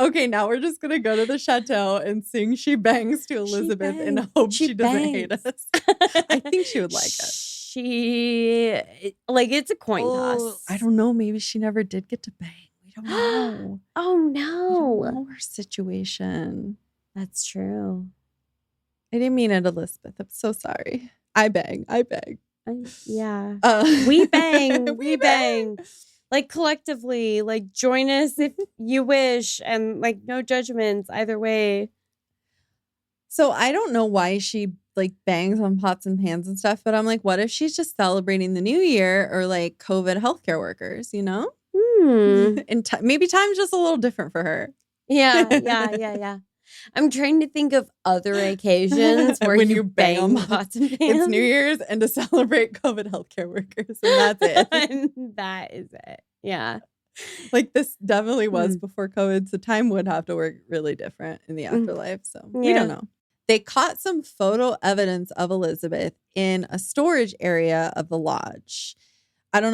Okay, now we're just going to go to the chateau and sing She Bangs to Elizabeth and bangs. hope She she doesn't hate bangs. us. I think she would like us. She, like, it's a coin toss. I don't know. Maybe she never did get to bang. We don't know. Oh, We no. don't know her situation. That's true. I didn't mean it, Elizabeth. I'm so sorry. I bang. Yeah. We We bang. We bang. Like, collectively, like, join us if you wish. And, like, no judgments either way. So I don't know why she like bangs on pots and pans and stuff, but I'm like, what if she's just celebrating the new year or like COVID healthcare workers, And maybe time's just a little different for her. Yeah. I'm trying to think of other occasions where When you you bang on bang pots and pans. It's New Year's and to celebrate COVID healthcare workers, and that's it. And that is it. Yeah. Like this definitely was before COVID, so time would have to work really different in the afterlife. So we Yeah. don't know. They caught some photo evidence of Elizabeth in a storage area of the lodge. I don't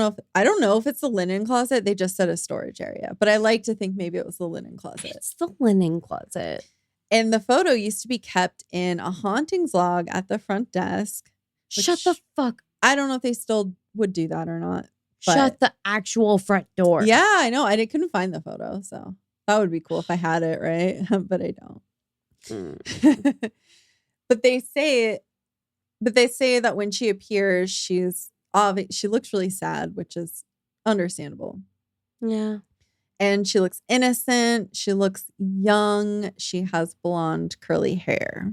know if it's the linen closet. They just said a storage area, but I like to think maybe it was the linen closet. It's the linen closet. And the photo used to be kept in a hauntings log at the front desk. Shut the fuck. I don't know if they still would do that or not. Shut the actual front door. Yeah, I know. Couldn't find the photo, so that would be cool if I had it, right? But I don't. But they say that when she appears, she looks really sad, which is understandable. Yeah. And she looks innocent. She looks young. She has blonde curly hair.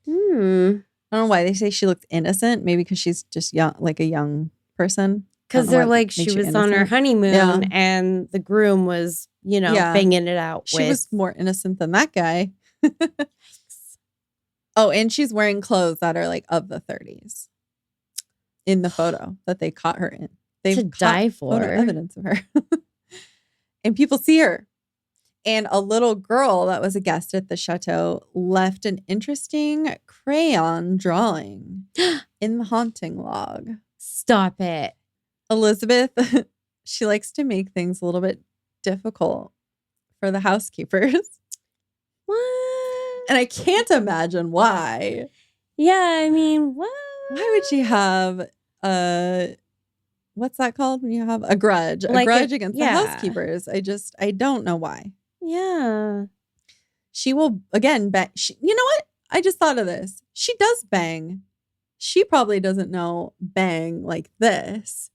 I don't know why they say she looks innocent. Maybe because she's just young, like a young person. Because they're like, she was on her honeymoon and the groom was, banging it out She was more innocent than that guy. Oh, and she's wearing clothes that are like of the 30s in the photo that they caught her in. They've To die for. photo evidence of her. And people see her. And a little girl that was a guest at the chateau left an interesting crayon drawing in the haunting log. Stop it. Elizabeth, she likes to make things a little bit difficult for the housekeepers. What? And I can't imagine why. Yeah, I mean, what? Why would she have a what's that called when you have a grudge? Like a grudge against the yeah. housekeepers. I don't know why. Yeah. She will, again, bang. You know what? I just thought of this. She does bang. She probably doesn't know bang like this.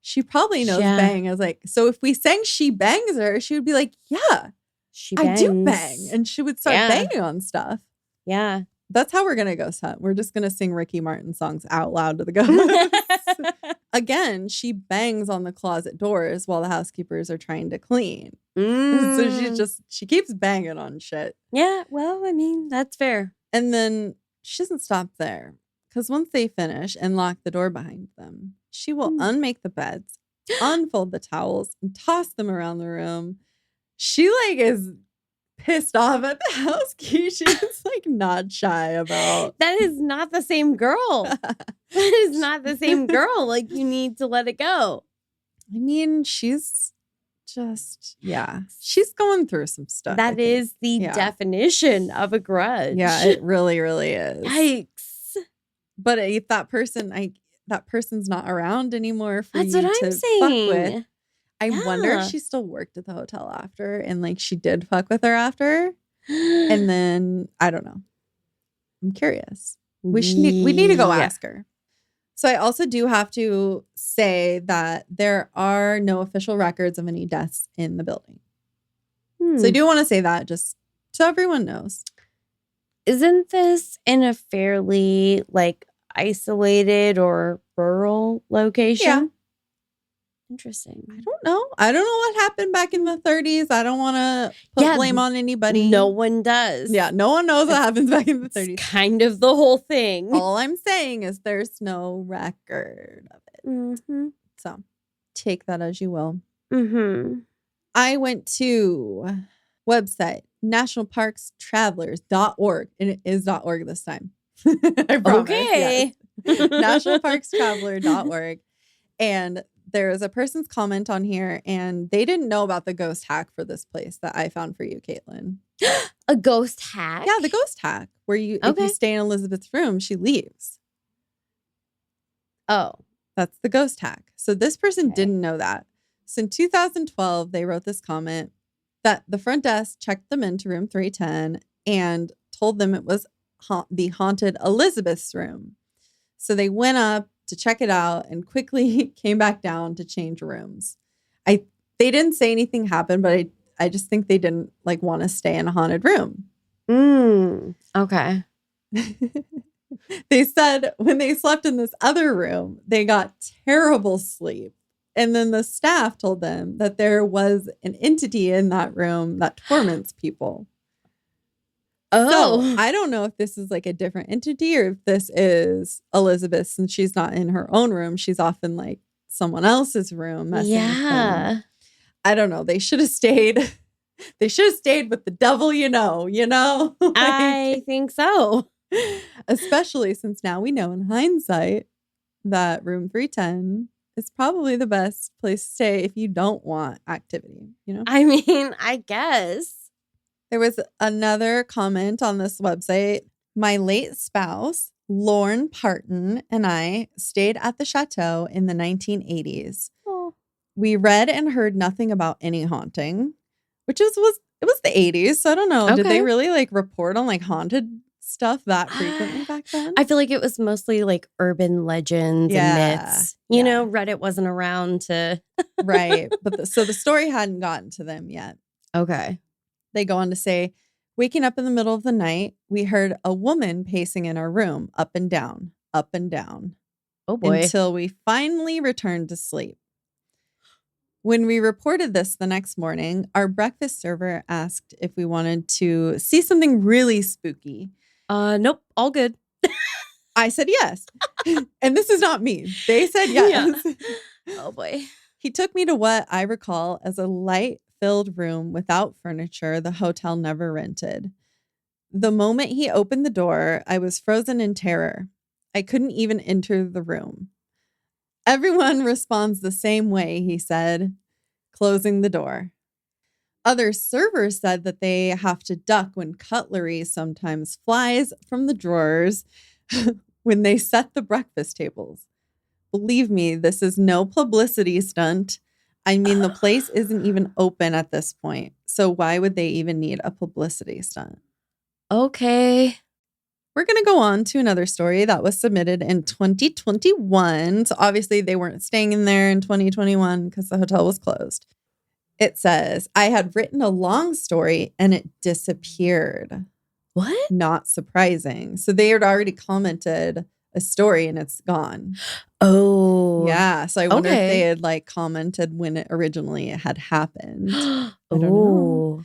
She probably knows Yeah. bang as like, so if we sang she bangs her, she would be like, yeah, She I do bangs. bang. And she would start Yeah. banging on stuff. Yeah. That's how we're going to ghost hunt. We're just going to sing Ricky Martin songs out loud to the ghosts. Again, she bangs on the closet doors while the housekeepers are trying to clean. So she keeps banging on shit. Yeah, well, I mean, that's fair. And then she doesn't stop there. Because once they finish and lock the door behind them, she will unmake the beds, unfold the towels, and toss them around the room. She like is pissed off at the housekeeper. She's like not shy about. That is not the same girl. That is not the same girl. Like, you need to let it go. I mean, she's just, she's going through some stuff. That is the definition of a grudge. Yeah, it really, really is. Yikes. But if that person's not around anymore for That's you what to I'm fuck saying. with. I wonder if she still worked at the hotel after and like she did fuck with her after. And then I don't know. I'm curious. We need to go ask her. So I also do have to say that there are no official records of any deaths in the building. So I do want to say that just so everyone knows. Isn't this in a fairly like isolated or rural location? Yeah. Interesting. I don't know. I don't know what happened back in the 30s. I don't want to put blame on anybody. No one does. Yeah, no one knows what happens back in the 30s. It's kind of the whole thing. All I'm saying is there's no record of it. Mm-hmm. So take that as you will. Mm-hmm. I went to website nationalparkstravelers.org, and it is .org this time. I promise. Okay. Yes. nationalparkstraveler.org. And there's a person's comment on here, and they didn't know about the ghost hack for this place that I found for you, Caitlin. A ghost hack? Yeah, the ghost hack where if you stay in Elizabeth's room, she leaves. Oh. That's the ghost hack. So this person didn't know that. So in 2012, they wrote this comment that the front desk checked them into room 310 and told them it was the haunted Elizabeth's room. So they went up to check it out and quickly came back down to change rooms. They didn't say anything happened, but I just think they didn't like want to stay in a haunted room. Okay. They said when they slept in this other room, they got terrible sleep. And then the staff told them that there was an entity in that room that torments people. Oh. So I don't know if this is like a different entity or if this is Elizabeth, since she's not in her own room. She's often like someone else's room. Yeah. I don't know. They should have stayed. They should have stayed with the devil, you know. Like, I think so. Especially since now we know in hindsight that room 310 is probably the best place to stay if you don't want activity, you know? I mean, I guess. There was another comment on this website. My late spouse, Lorne Parton, and I stayed at the Chateau in the 1980s. Oh. We read and heard nothing about any haunting, which was the 80s. So I don't know. Did they really like report on like haunted stuff that frequently back then? I feel like it was mostly like urban legends and myths. You know, Reddit wasn't around to... Right. But so the story hadn't gotten to them yet. Okay. They go on to say, waking up in the middle of the night, we heard a woman pacing in our room, up and down, up and down. Oh boy. Until we finally returned to sleep. When we reported this the next morning, our breakfast server asked if we wanted to see something really spooky. Nope, all good. I said yes. And this is not me. They said yes. Yeah. Oh boy. He took me to what I recall as a light-filled room without furniture the hotel never rented. The moment he opened the door, I was frozen in terror. I couldn't even enter the room. Everyone responds the same way, he said, closing the door. Other servers said that they have to duck when cutlery sometimes flies from the drawers when they set the breakfast tables. Believe me, this is no publicity stunt. I mean, the place isn't even open at this point. So why would they even need a publicity stunt? Okay. We're going to go on to another story that was submitted in 2021. So obviously they weren't staying in there in 2021 because the hotel was closed. It says, I had written a long story and it disappeared. What? Not surprising. So they had already commented a story and it's gone. Oh. Yeah. So I wonder if Okay. they had like commented when it originally had happened. I don't know. Oh.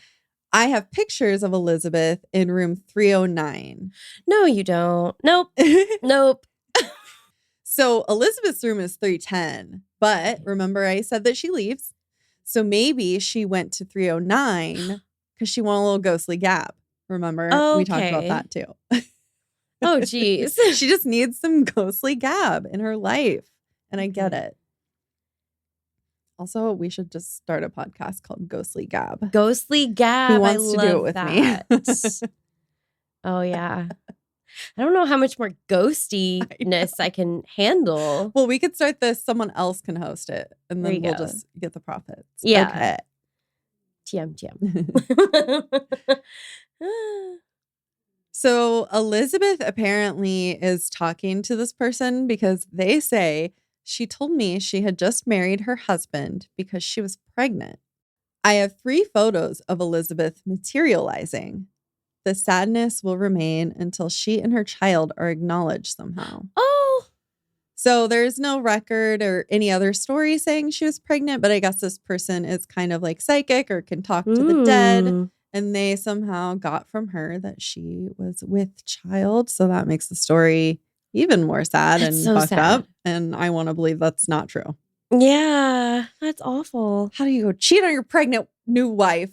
I have pictures of Elizabeth in room 309. No, you don't. Nope. Nope. So Elizabeth's room is 310. But remember I said that she leaves. So maybe she went to 309 because she wanted a little ghostly gab. Remember? We talked about Okay. that too. Oh, geez. She just needs some ghostly gab in her life. And I get it. Also, we should just start a podcast called Ghostly Gab. Ghostly Gab. Who wants I to love do it with that. me? Oh, yeah. I don't know how much more ghostiness I can handle. Well, we could start this. Someone else can host it. And There then you we'll go. just get the profits. Yeah. Okay. TM. So Elizabeth apparently is talking to this person because they say she told me she had just married her husband because she was pregnant. I have 3 photos of Elizabeth materializing. The sadness will remain until she and her child are acknowledged somehow. Oh. So there's no record or any other story saying she was pregnant, but I guess this person is kind of like psychic or can talk to the dead. Mm. And they somehow got from her that she was with child. So that makes the story even more sad That's and so fucked sad. up. And I want to believe that's not true. Yeah. That's awful. How do you go cheat on your pregnant new wife?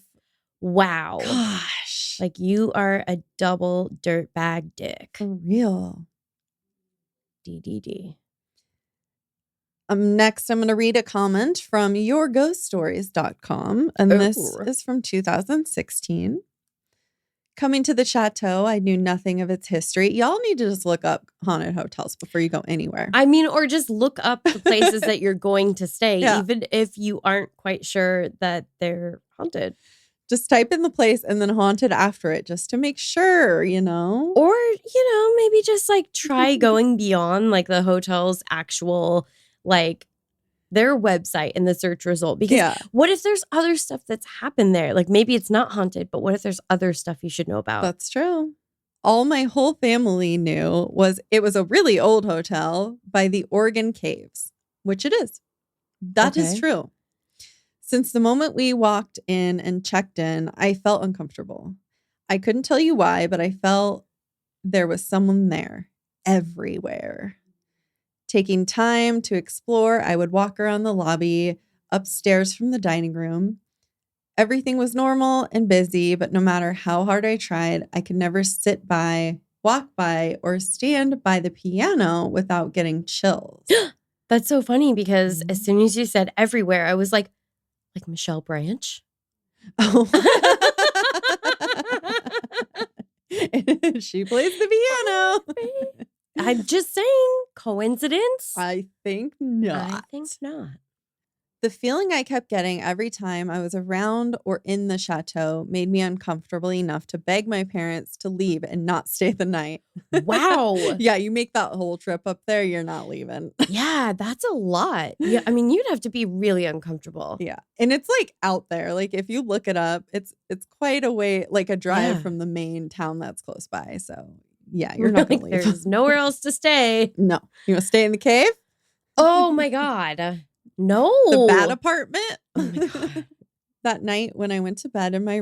Wow. Gosh. Like you are a double dirtbag dick. For real. DDD. Next, I'm going to read a comment from yourghoststories.com. And this Ooh. is from 2016. Coming to the Chateau, I knew nothing of its history. Y'all need to just look up haunted hotels before you go anywhere. I mean, or just look up the places that you're going to stay, Yeah. even if you aren't quite sure that they're haunted. Just type in the place and then haunted after it just to make sure, you know? Or, maybe just like try going beyond like the hotel's actual, like their website in the search result. Because Yeah. what if there's other stuff that's happened there? Like maybe it's not haunted, but what if there's other stuff you should know about? That's true. All my whole family knew was it was a really old hotel by the Oregon Caves, which it is. That is Okay. true. Since the moment we walked in and checked in, I felt uncomfortable. I couldn't tell you why, but I felt there was someone there everywhere. Taking time to explore, I would walk around the lobby, upstairs from the dining room. Everything was normal and busy, but no matter how hard I tried, I could never sit by, walk by, or stand by the piano without getting chills. That's so funny because as soon as you said everywhere, I was like Michelle Branch. Oh. She plays the piano. I'm just saying, coincidence? I think not. I think not. The feeling I kept getting every time I was around or in the chateau made me uncomfortable enough to beg my parents to leave and not stay the night. Wow. Yeah, you make that whole trip up there, you're not leaving. Yeah, that's a lot. Yeah, I mean, you'd have to be really uncomfortable. Yeah. And it's like out there. Like if you look it up, it's quite a way, like a drive Yeah. from the main town that's close by. So yeah, you're not going to leave. There's nowhere else to stay. No. You want to stay in the cave? Oh my God. No. The bad apartment? Oh my God. That night when I went to bed in my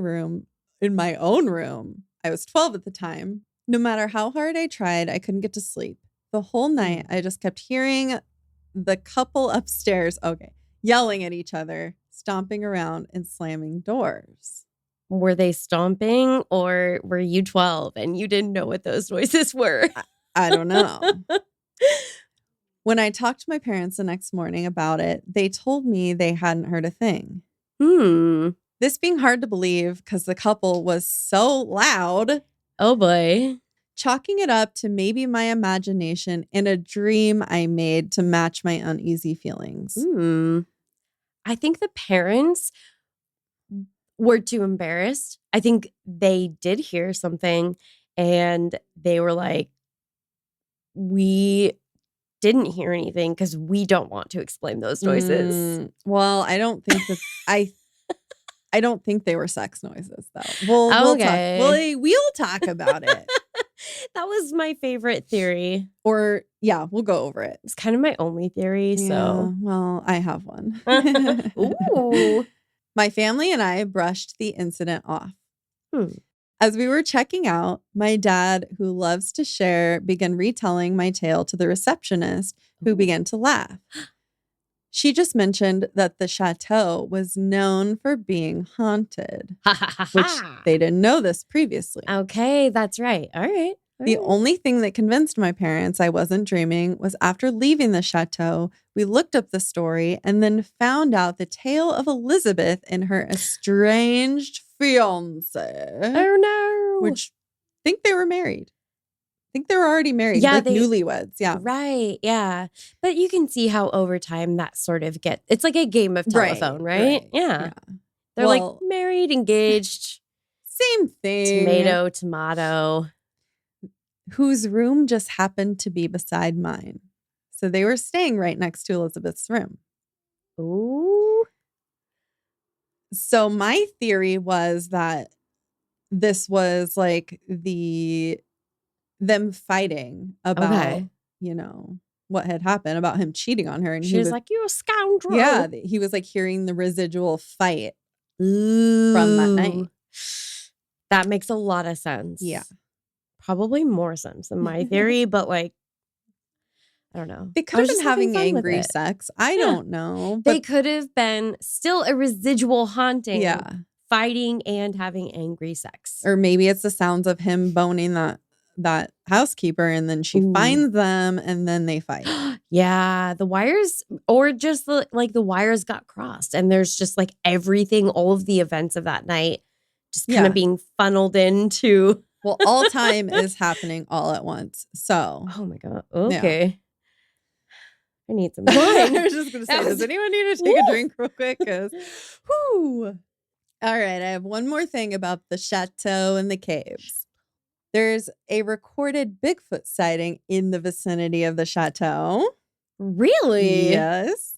own room, I was 12 at the time. No matter how hard I tried, I couldn't get to sleep. The whole night, I just kept hearing the couple upstairs, yelling at each other, stomping around and slamming doors. Were they stomping or were you 12 and you didn't know what those noises were? I don't know. When I talked to my parents the next morning about it, they told me they hadn't heard a thing. This being hard to believe because the couple was so loud. Oh boy. chalking it up to maybe my imagination and a dream I made to match my uneasy feelings. I think the parents were too embarrassed. I think they did hear something and they were like, we didn't hear anything because we don't want to explain those noises. Well, I don't think that I don't think they were sex noises though. We'll talk about it. That was my favorite theory. Or yeah, we'll go over it. It's kind of my only theory. So, well, I have one. Ooh. My family and I brushed the incident off. Hmm. As we were checking out, my dad, who loves to share, began retelling my tale to the receptionist, who began to laugh. She just mentioned that the chateau was known for being haunted, which they didn't know this previously. Okay, that's right. All right. The only thing that convinced my parents I wasn't dreaming was after leaving the chateau, we looked up the story and then found out the tale of Elizabeth and her estranged fiance. Oh, no. Which I think they were married. I think they were already married, Yeah, like newlyweds. Yeah. Right. Yeah. But you can see how over time that sort of it's like a game of telephone, right? Yeah. They're like married, engaged. Same thing. Tomato. Whose room just happened to be beside mine. So they were staying right next to Elizabeth's room. Ooh. So my theory was that this was like them fighting about, what had happened, about him cheating on her. And she was like, you're a scoundrel. Yeah. He was like hearing the residual fight from that night. That makes a lot of sense. Yeah. Probably more sense than my theory, but like, I don't know. They could have been having angry sex. I don't know. They could have been still a residual haunting. Yeah. Fighting and having angry sex. Or maybe it's the sounds of him boning that housekeeper and then she finds them and then they fight. Yeah. The wires, or just the wires got crossed and there's just like everything, all of the events of that night just kind of being funneled into. Well, all time is happening all at once. So. Oh my God. Okay. Yeah. I need some wine. I was just going to say, does anyone need to take a drink real quick? All right. I have one more thing about the chateau and the caves. There's a recorded Bigfoot sighting in the vicinity of the chateau. Really? Yes.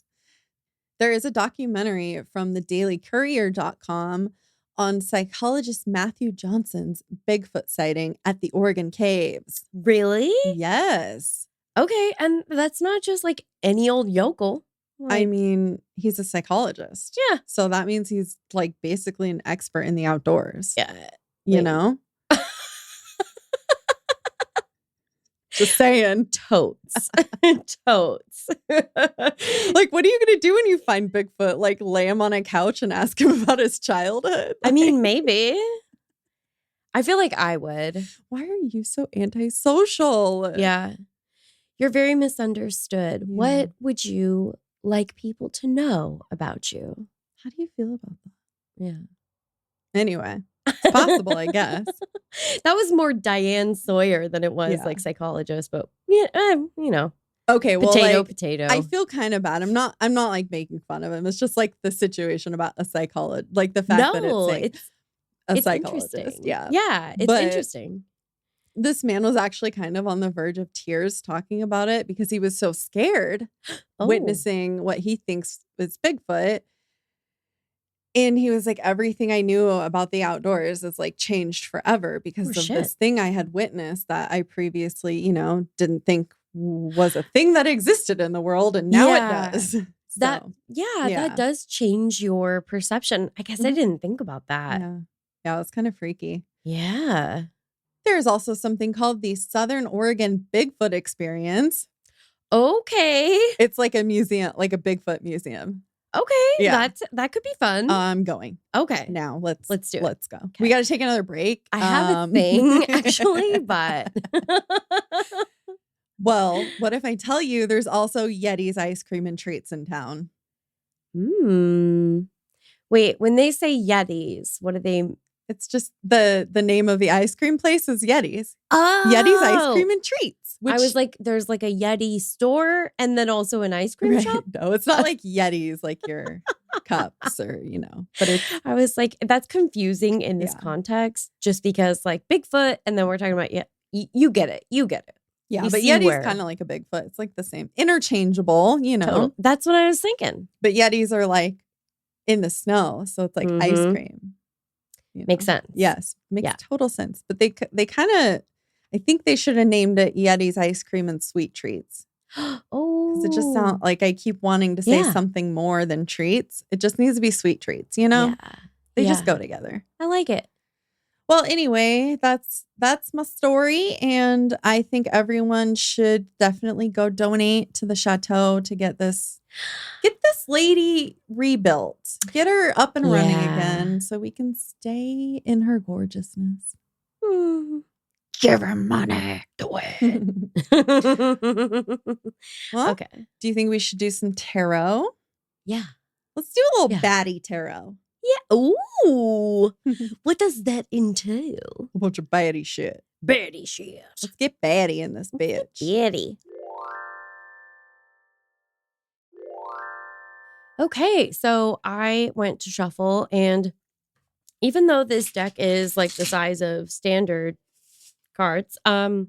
There is a documentary from the dailycourier.com on psychologist Matthew Johnson's Bigfoot sighting at the Oregon Caves. Really? Yes. Okay. And that's not just like any old yokel. I mean, he's a psychologist. Yeah. So that means he's like basically an expert in the outdoors. Yeah. You know? Just saying. Totes. Totes. Like, what are you going to do when you find Bigfoot? Like, lay him on a couch and ask him about his childhood? I mean, maybe. I feel like I would. Why are you so antisocial? Yeah. You're very misunderstood. Yeah. What would you like people to know about you? How do you feel about that? Yeah. Anyway, it's possible, I guess. That was more Diane Sawyer than it was like psychologist, but Okay, well, potato. I feel kind of bad. I'm not like making fun of him. It's just like the situation about a psychologist, like the fact that it's a psychologist. Yeah, it's interesting. This man was actually kind of on the verge of tears talking about it because he was so scared witnessing what he thinks is Bigfoot. And he was like, everything I knew about the outdoors is like changed forever because of this thing I had witnessed that I previously, didn't think was a thing that existed in the world. And now it does. That does change your perception. I guess I didn't think about that. Yeah, it was kind of freaky. Yeah. There's also something called the Southern Oregon Bigfoot Experience. Okay. It's like a museum, like a Bigfoot museum. Okay. Yeah. That could be fun. I'm going. Okay. Now let's do it. Let's go. Okay. We got to take another break. I have a thing actually, but well, what if I tell you there's also Yeti's ice cream and treats in town? Wait, when they say Yetis, what do they It's just the name of the ice cream place is Yeti's. Oh. Yeti's Ice Cream and Treats. I was like, there's like a Yeti store and then also an ice cream right. shop. No, it's not like Yeti's, like your cups or, but it's. I was like, that's confusing in this context just because like Bigfoot and then we're talking about, you get it. You get it. Yeah, You but see Yeti's kind of like a Bigfoot. It's like the same. Interchangeable, Total. That's what I was thinking. But Yetis are like in the snow. So it's like ice cream. Makes sense. Yes. Makes total sense. But they kind of, I think they should have named it Yeti's Ice Cream and Sweet Treats. Oh. Because it just sounds like I keep wanting to say something more than treats. It just needs to be sweet treats, Yeah. They just go together. I like it. Well, anyway, that's my story. And I think everyone should definitely go donate to the Chateau to get this lady rebuilt. Get her up and running again so we can stay in her gorgeousness. Give her money. Do it. Well, Okay. do you think we should do some tarot? Yeah. Let's do a little baddie tarot. Yeah. Ooh. What does that entail? A bunch of baddie shit. Baddie shit. Let's get baddie in this bitch. Baddie. Okay, so I went to shuffle, and even though this deck is like the size of standard cards, had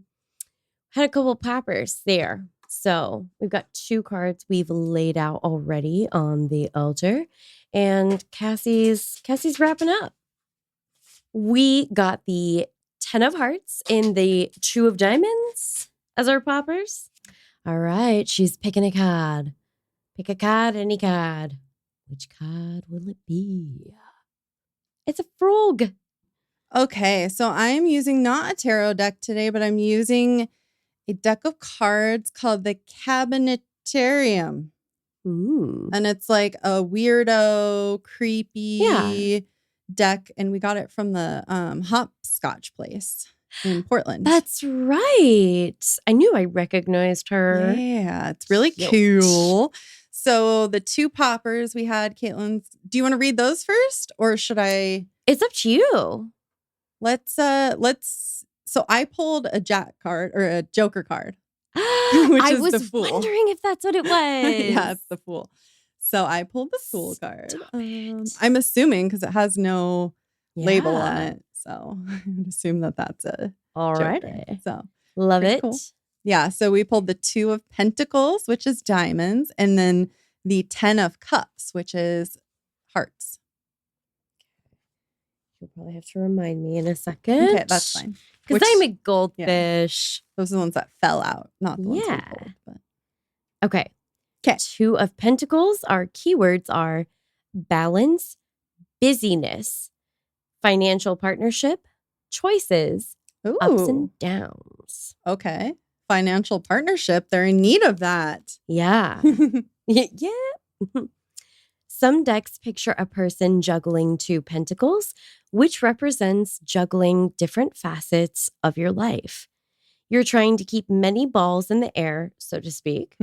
a couple poppers there. So we've got 2 cards we've laid out already on the altar, and Cassie's wrapping up. We got the 10 of hearts and the 2 of diamonds as our poppers. All right, she's picking a card. Pick a card, any card. Which card will it be? It's a frog. Okay, so I'm using not a tarot deck today, but I'm using a deck of cards called the Cabinetarium. Ooh. And it's like a weirdo, creepy deck. And we got it from the hopscotch place in Portland. That's right. I knew I recognized her. Yeah, it's really Cute. cool. So the 2 poppers we had, Caitlin's. Do you want to read those first, or should I? It's up to you. Let's. So I pulled a Jack card or a Joker card. I is was the Fool. wondering if that's what it was. Yeah, it's the Fool. So I pulled the Fool card. I'm assuming because it has no label on it, so I would assume that that's a Alrighty. Joker. So Love pretty it. cool. Yeah, so we pulled the 2 of Pentacles, which is diamonds, and then the 10 of Cups, which is hearts. You'll probably have to remind me in a second. Okay, that's fine. Because I'm a goldfish. Those are the ones that fell out, not the ones we pulled. But. Okay. 'Kay. 2 of Pentacles. Our keywords are balance, busyness, financial partnership, choices, ups and downs. Okay. Financial partnership. They're in need of that. Yeah. Yeah. Some decks picture a person juggling 2 pentacles, which represents juggling different facets of your life. You're trying to keep many balls in the air, so to speak.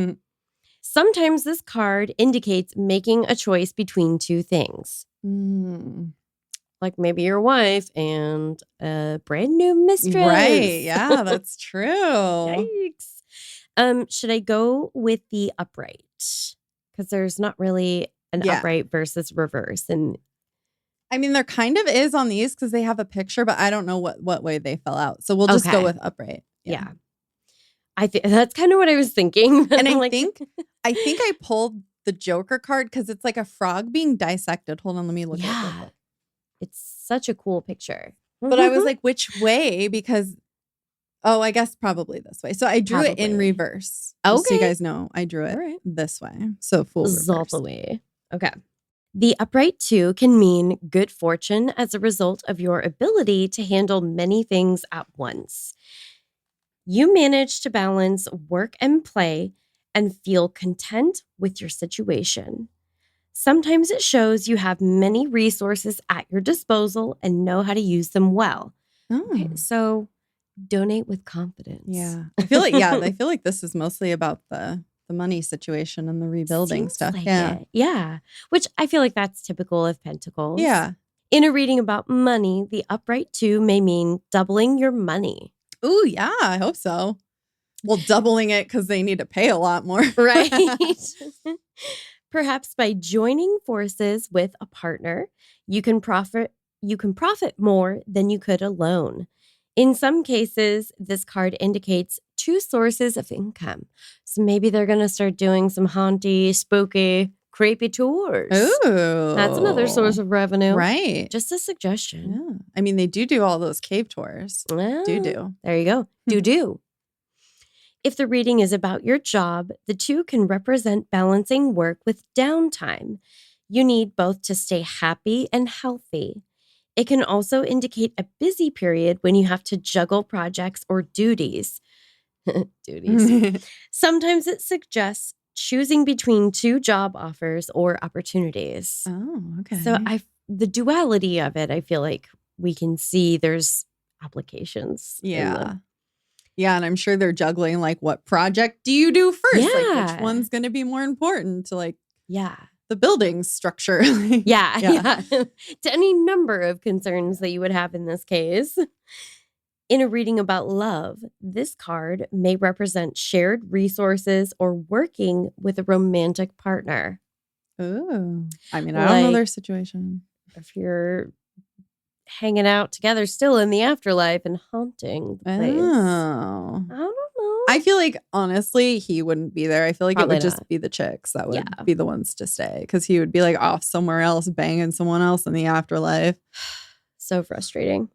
Sometimes this card indicates making a choice between 2 things. Like maybe your wife and a brand new mistress. Right. Yeah, that's true. Yikes. Should I go with the upright? Because there's not really an upright versus reverse. And I mean, there kind of is on these because they have a picture, but I don't know what way they fell out. So we'll just go with upright. Yeah. I think that's kind of what I was thinking. And I think I pulled the Joker card because it's like a frog being dissected. Hold on, let me look at it. It's such a cool picture. But I was like, which way? Because, I guess probably this way. So I drew it in reverse. Just so you guys know, I drew it this way. So full reverse. Way. Okay. The upright 2 can mean good fortune as a result of your ability to handle many things at once. You manage to balance work and play and feel content with your situation. Sometimes it shows you have many resources at your disposal and know how to use them well. Okay, so donate with confidence. Yeah. I feel like this is mostly about the money situation and the rebuilding Seems stuff. like it. Yeah. Which I feel like that's typical of Pentacles. Yeah. In a reading about money, the upright 2 may mean doubling your money. Ooh, yeah, I hope so. Well, doubling it because they need to pay a lot more. Right. Perhaps by joining forces with a partner, you can profit more than you could alone. In some cases, this card indicates 2 sources of income. So maybe they're going to start doing some haunty, spooky, creepy tours. Ooh. That's another source of revenue. Right. Just a suggestion. Yeah. I mean, they do all those cave tours. Well, Do. There you go. Do. If the reading is about your job, the 2 can represent balancing work with downtime. You need both to stay happy and healthy. It can also indicate a busy period when you have to juggle projects or duties. Sometimes it suggests choosing between 2 job offers or opportunities. Oh, okay. So the duality of it, I feel like we can see there's applications. Yeah. Yeah, and I'm sure they're juggling like what project do you do first? Like Yeah. which one's going to be more important to like Yeah. the building structure? Yeah. To any number of concerns that you would have in this case. In a reading about love, this card may represent shared resources or working with a romantic partner. Ooh. I mean, I don't know Like- their situation. If you're hanging out together still in the afterlife and haunting the place. Oh. I don't know. I feel like, honestly, he wouldn't be there. I feel like Probably it would just not. be the chicks that would Yeah. be the ones to stay because he would be like off somewhere else, banging someone else in the afterlife. So frustrating.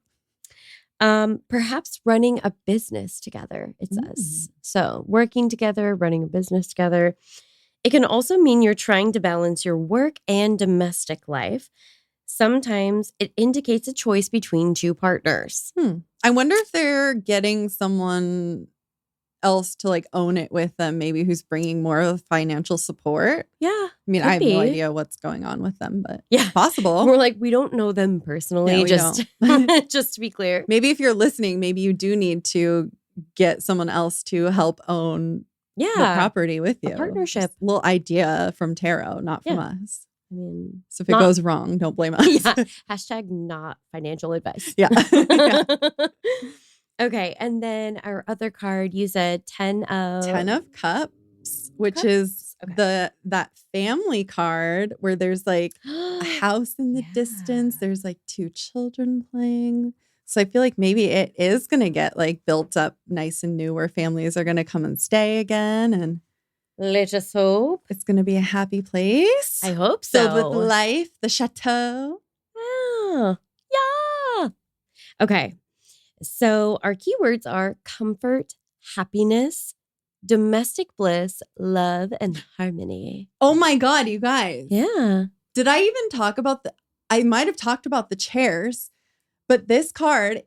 Perhaps running a business together, it says. So working together, running a business together. It can also mean you're trying to balance your work and domestic life. Sometimes it indicates a choice between 2 partners. I wonder if they're getting someone else to like own it with them, maybe who's bringing more of financial support. Yeah. I mean, Could I have no be. idea what's going on with them, but Yeah. it's possible. We're like, we don't know them personally, No, we just, don't. just to be clear. Maybe if you're listening, maybe you do need to get someone else to help own the Yeah. property with A you. partnership. Just a little idea from tarot, not from Yeah. us. I mean, So if it Not- goes wrong, don't blame us. yeah. Hashtag not financial advice. Yeah. Yeah. Okay. And then our other card, you said 10 of... 10 of Cups, which Cups? is Okay. that family card where there's like a house in the Yeah. distance. There's like 2 children playing. So I feel like maybe it is going to get like built up nice and new where families are going to come and stay again. And Let us hope. it's going to be a happy place. I hope so. Filled with life, the chateau. Yeah. Yeah. Okay. So our keywords are comfort, happiness, domestic bliss, love, and harmony. Oh my God, you guys. Yeah. Did I even talk about I might have talked about the chairs, but this card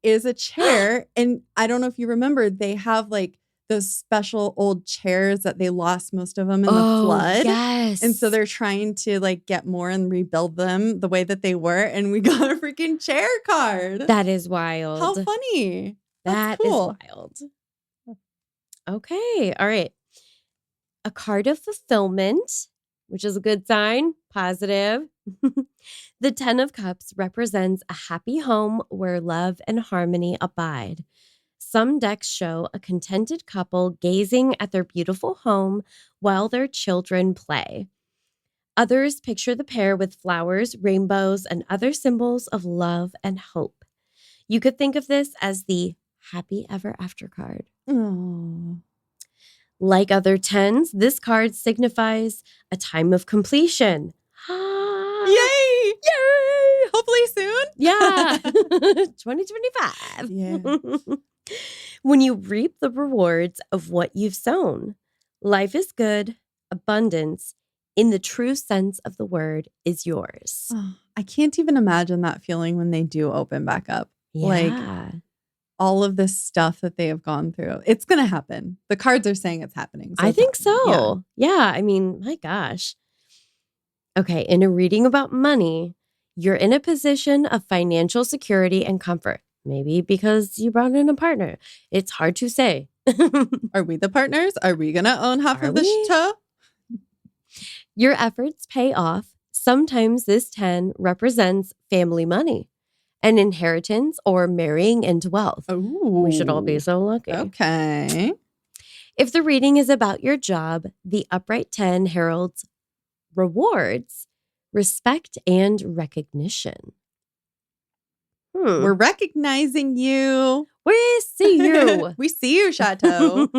is a chair. And I don't know if you remember, they have like those special old chairs that they lost most of them in the flood. Yes. And so they're trying to like get more and rebuild them the way that they were. And we got a freaking chair card. That is wild. How funny. That That's is cool. wild. Okay. All right. A card of fulfillment, which is a good sign, positive. The 10 of Cups represents a happy home where love and harmony abide. Some decks show a contented couple gazing at their beautiful home while their children play. Others picture the pair with flowers, rainbows, and other symbols of love and hope. You could think of this as the happy ever after card. Oh. Like other 10s, this card signifies a time of completion. Yay! Yay! Hopefully soon. Yeah. 2025. Yeah. When you reap the rewards of what you've sown, life is good, abundance, in the true sense of the word, is yours. Oh, I can't even imagine that feeling when they do open back up. Like, Yeah. all of this stuff that they have gone through. It's going to happen. The cards are saying it's happening. I it's think happening. so. Yeah. I mean, my gosh. Okay. In a reading about money, you're in a position of financial security and comfort. Maybe because you brought in a partner. It's hard to say. Yeah. Are we the partners? Are we going to own half Are of the we? chateau? Your efforts pay off. Sometimes this 10 represents family money, an inheritance, or marrying into wealth. Ooh. We should all be so lucky. Okay. If the reading is about your job, the upright 10 heralds rewards, respect, and recognition. We're recognizing you. We see you. We see you, Chateau.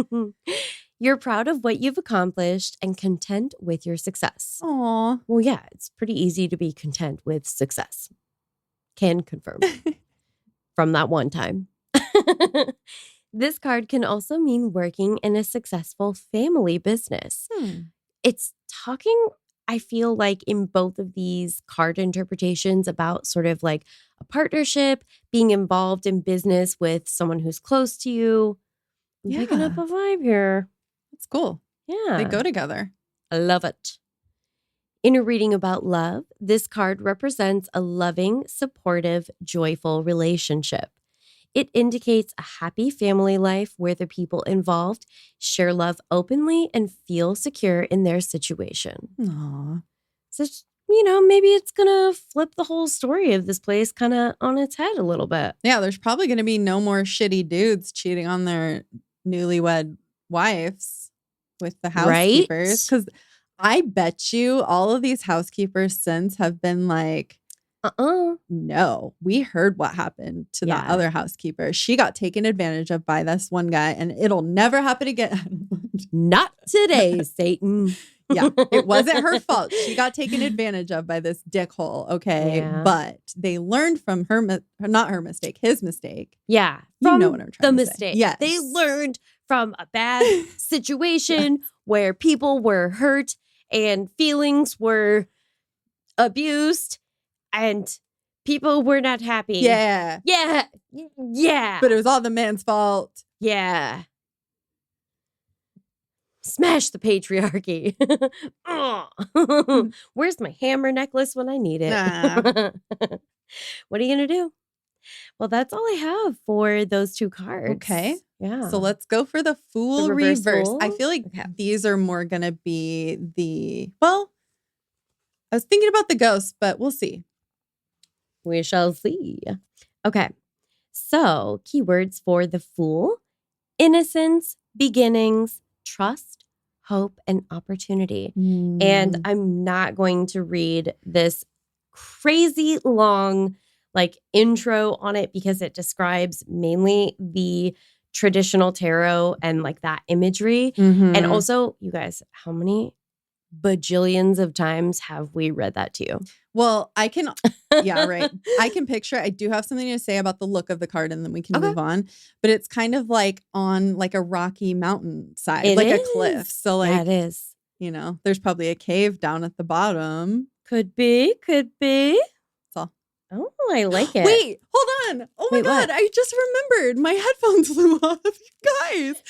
You're proud of what you've accomplished and content with your success. Aw. Well, yeah, it's pretty easy to be content with success. Can confirm from that one time. This card can also mean working in a successful family business. It's talking, I feel like, in both of these card interpretations about sort of like a partnership, being involved in business with someone who's close to you. I'm picking up a vibe here. That's cool. Yeah. They go together. I love it. In a reading about love, this card represents a loving, supportive, joyful relationship. It indicates a happy family life where the people involved share love openly and feel secure in their situation. Aw. So, maybe it's going to flip the whole story of this place kind of on its head a little bit. Yeah, there's probably going to be no more shitty dudes cheating on their newlywed wives with the housekeepers. Because I bet you all of these housekeepers since have been like, no, we heard what happened to that other housekeeper. She got taken advantage of by this one guy and it'll never happen again. Not today, Satan. Yeah, it wasn't her fault. She got taken advantage of by this dickhole, okay? Yeah. But they learned from not her mistake, his mistake. Yeah. You know what I'm trying to say. Mistake. Yes. They learned from a bad situation where people were hurt and feelings were abused and people were not happy. Yeah. Yeah. Yeah. But it was all the man's fault. Yeah. Smash the patriarchy. Where's my hammer necklace when I need it? Nah. What are you going to do? Well, that's all I have for those two cards. Okay. Yeah. So let's go for the Fool The reverse reverse. Fool? I feel like these are more going to be well, I was thinking about the ghost, but we'll see. We shall see. Okay. So, keywords for the Fool: innocence, beginnings, trust, hope, and opportunity. And I'm not going to read this crazy long intro on it because it describes mainly the traditional tarot and that imagery. And also, you guys, how many bajillions of times have we read that to you? Well, I can, yeah, right. I can picture, I do have something to say about the look of the card and then we can move on. But it's kind of on a rocky mountain side, a cliff. So it is. There's probably a cave down at the bottom. Could be. That's all. Oh, I like it. Wait, hold on. Oh my God, what? I just remembered. My headphones flew off. You guys.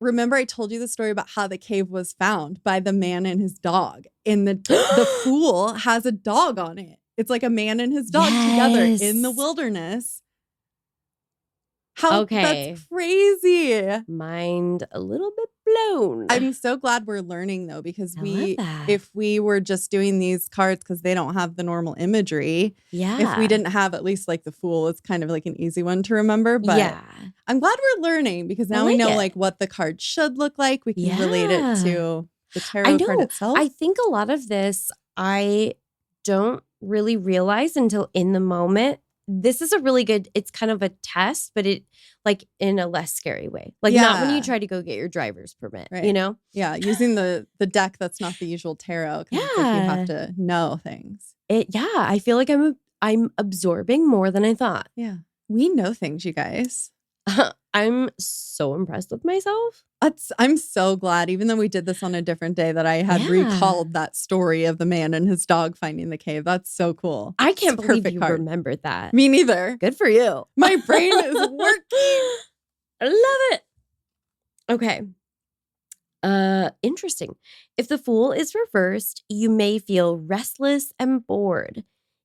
Remember I told you the story about how the cave was found by the man and his dog. And the Fool has a dog on it. It's like a man and his dog together in the wilderness. That's crazy. Mind a little bit blown. I'm so glad we're learning though, because if we were just doing these cards because they don't have the normal imagery, if we didn't have at least the Fool, it's kind of an easy one to remember. But I'm glad we're learning because now we know what the card should look like. We can relate it to the tarot card itself. I think a lot of this I don't really realize until in the moment. This is a really good, it's kind of a test, but it in a less scary way. Not when you try to go get your driver's permit, right. Yeah, using the deck that's not the usual tarot. Because you have to know things. I feel like I'm absorbing more than I thought. Yeah. We know things, you guys. I'm so impressed with myself. I'm so glad, even though we did this on a different day, that I had recalled that story of the man and his dog finding the cave. That's so cool. I can't believe you remembered that. Me neither. Good for you. My brain is working. I love it. Okay. Interesting. If the Fool is reversed, you may feel restless and bored,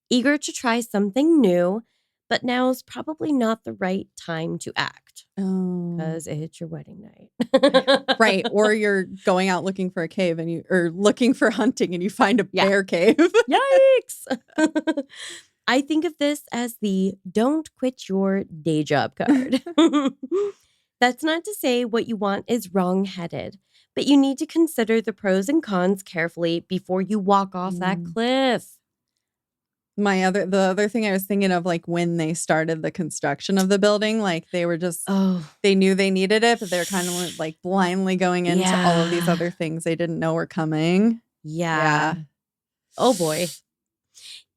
eager to try something new, but now's probably not the right time to act Oh. because it's your wedding night. Right. Or you're going out looking for a cave or looking for hunting and you find a bear cave. Yikes. I think of this as the don't quit your day job card. That's not to say what you want is wrong-headed, but you need to consider the pros and cons carefully before you walk off that cliff. The other thing I was thinking of, like when they started the construction of the building, like they were just, they knew they needed it, but they're kind of like blindly going into all of these other things they didn't know were coming. Yeah. Oh boy.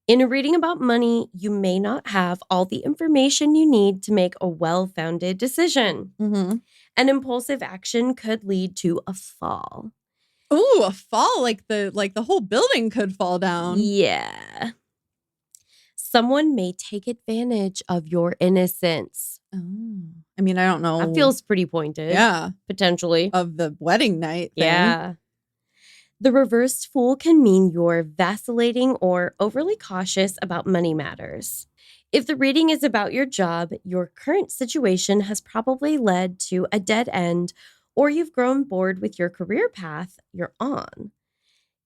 In a reading about money, you may not have all the information you need to make a well-founded decision. Mm-hmm. An impulsive action could lead to a fall. Ooh, a fall, like the whole building could fall down. Yeah. Someone may take advantage of your innocence. Oh. I mean, I don't know. That feels pretty pointed. Yeah. Potentially. Of the wedding night thing. Yeah. The reversed fool can mean you're vacillating or overly cautious about money matters. If the reading is about your job, your current situation has probably led to a dead end, or you've grown bored with your career path you're on.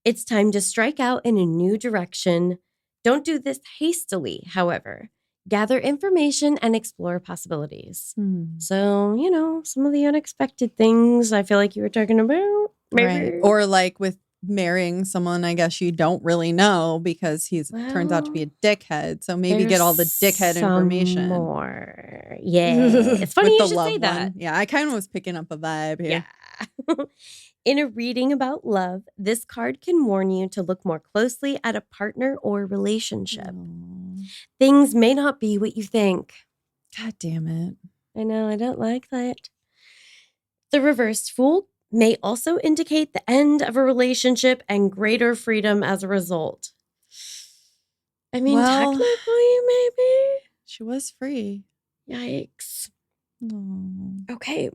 It's time to strike out in a new direction. Don't do this hastily, however. Gather information and explore possibilities. So, some of the unexpected things I feel like you were talking about. Maybe. Right. Or like with marrying someone, I guess you don't really know because turns out to be a dickhead. So maybe get all the dickhead information. More. Yeah. It's funny you should say that. Yeah, I kind of was picking up a vibe here. Yeah. In a reading about love, this card can warn you to look more closely at a partner or relationship. Things may not be what you think. God damn it. I know, I don't like that. The reversed fool may also indicate the end of a relationship and greater freedom as a result. I mean, technically, maybe. She was free. Yikes. Oh. Okay.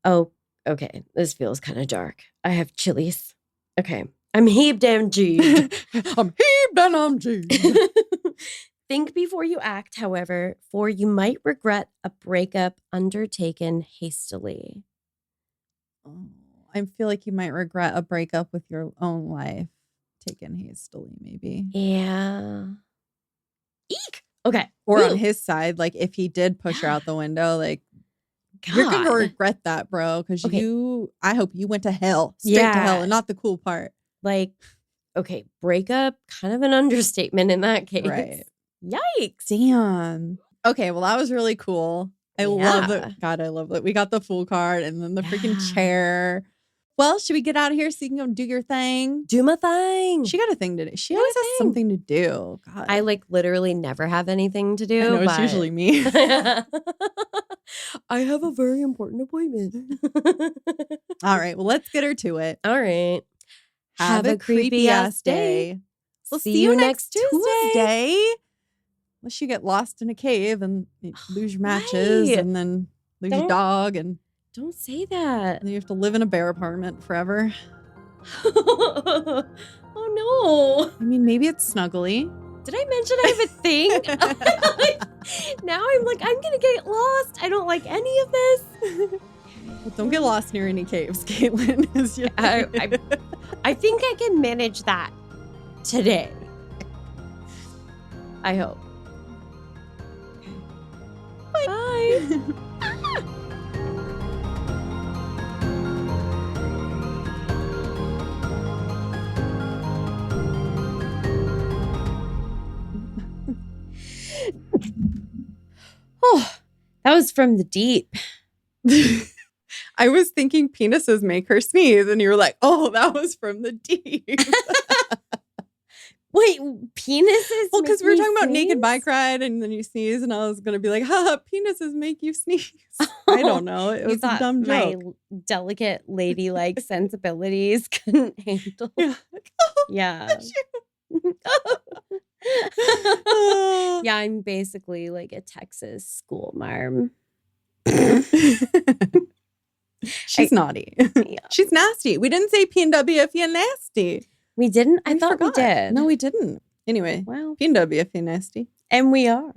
Oh, okay. This feels kind of dark. I have chilies. Okay. I'm heaved and G'd. I'm heaved and I'm G'd. Think before you act, however, for you might regret a breakup undertaken hastily. Oh, I feel like you might regret a breakup with your own life taken hastily, maybe. Yeah. Eek! Okay. Or on his side, like if he did push her out the window, like you're going to regret that, bro. Because I hope you went to hell. Straight to hell and not the cool part. Like, okay, breakup, kind of an understatement in that case. Right. Yikes. Damn. Okay, well, that was really cool. I love it. God, I love it. We got the Fool card and then the freaking chair. Well, should we get out of here so you can go do your thing? Do my thing. She got a thing to do. She always has something to do. God. I literally never have anything to do. I know, it's usually me. I have a very important appointment. All right, well, let's get her to it. All right. Have a creepy ass day. We'll see you next Tuesday. Unless you get lost in a cave and you lose your matches and then lose your dog and don't say that. And you have to live in a bear apartment forever. Oh no. I mean, maybe it's snuggly. Did I mention I have a thing? Now I'm gonna get lost. I don't like any of this. Well, don't get lost near any caves, Caitlin. I think I can manage that today. I hope. Bye. Oh, that was from the deep. I was thinking penises make her sneeze, and you were like, oh, that was from the deep. Wait, penises? Well, because we were talking about naked bike ride, and then you sneeze, and I was going to be like, penises make you sneeze. I don't know. It was a dumb joke. My delicate ladylike sensibilities couldn't handle. Yeah. Yeah, I'm basically like a Texas school marm. She's naughty. Yeah. She's nasty. We didn't say P&W if you're nasty. We didn't? I thought we did. No, we didn't. Anyway, Well, P&W if you're nasty. and we are.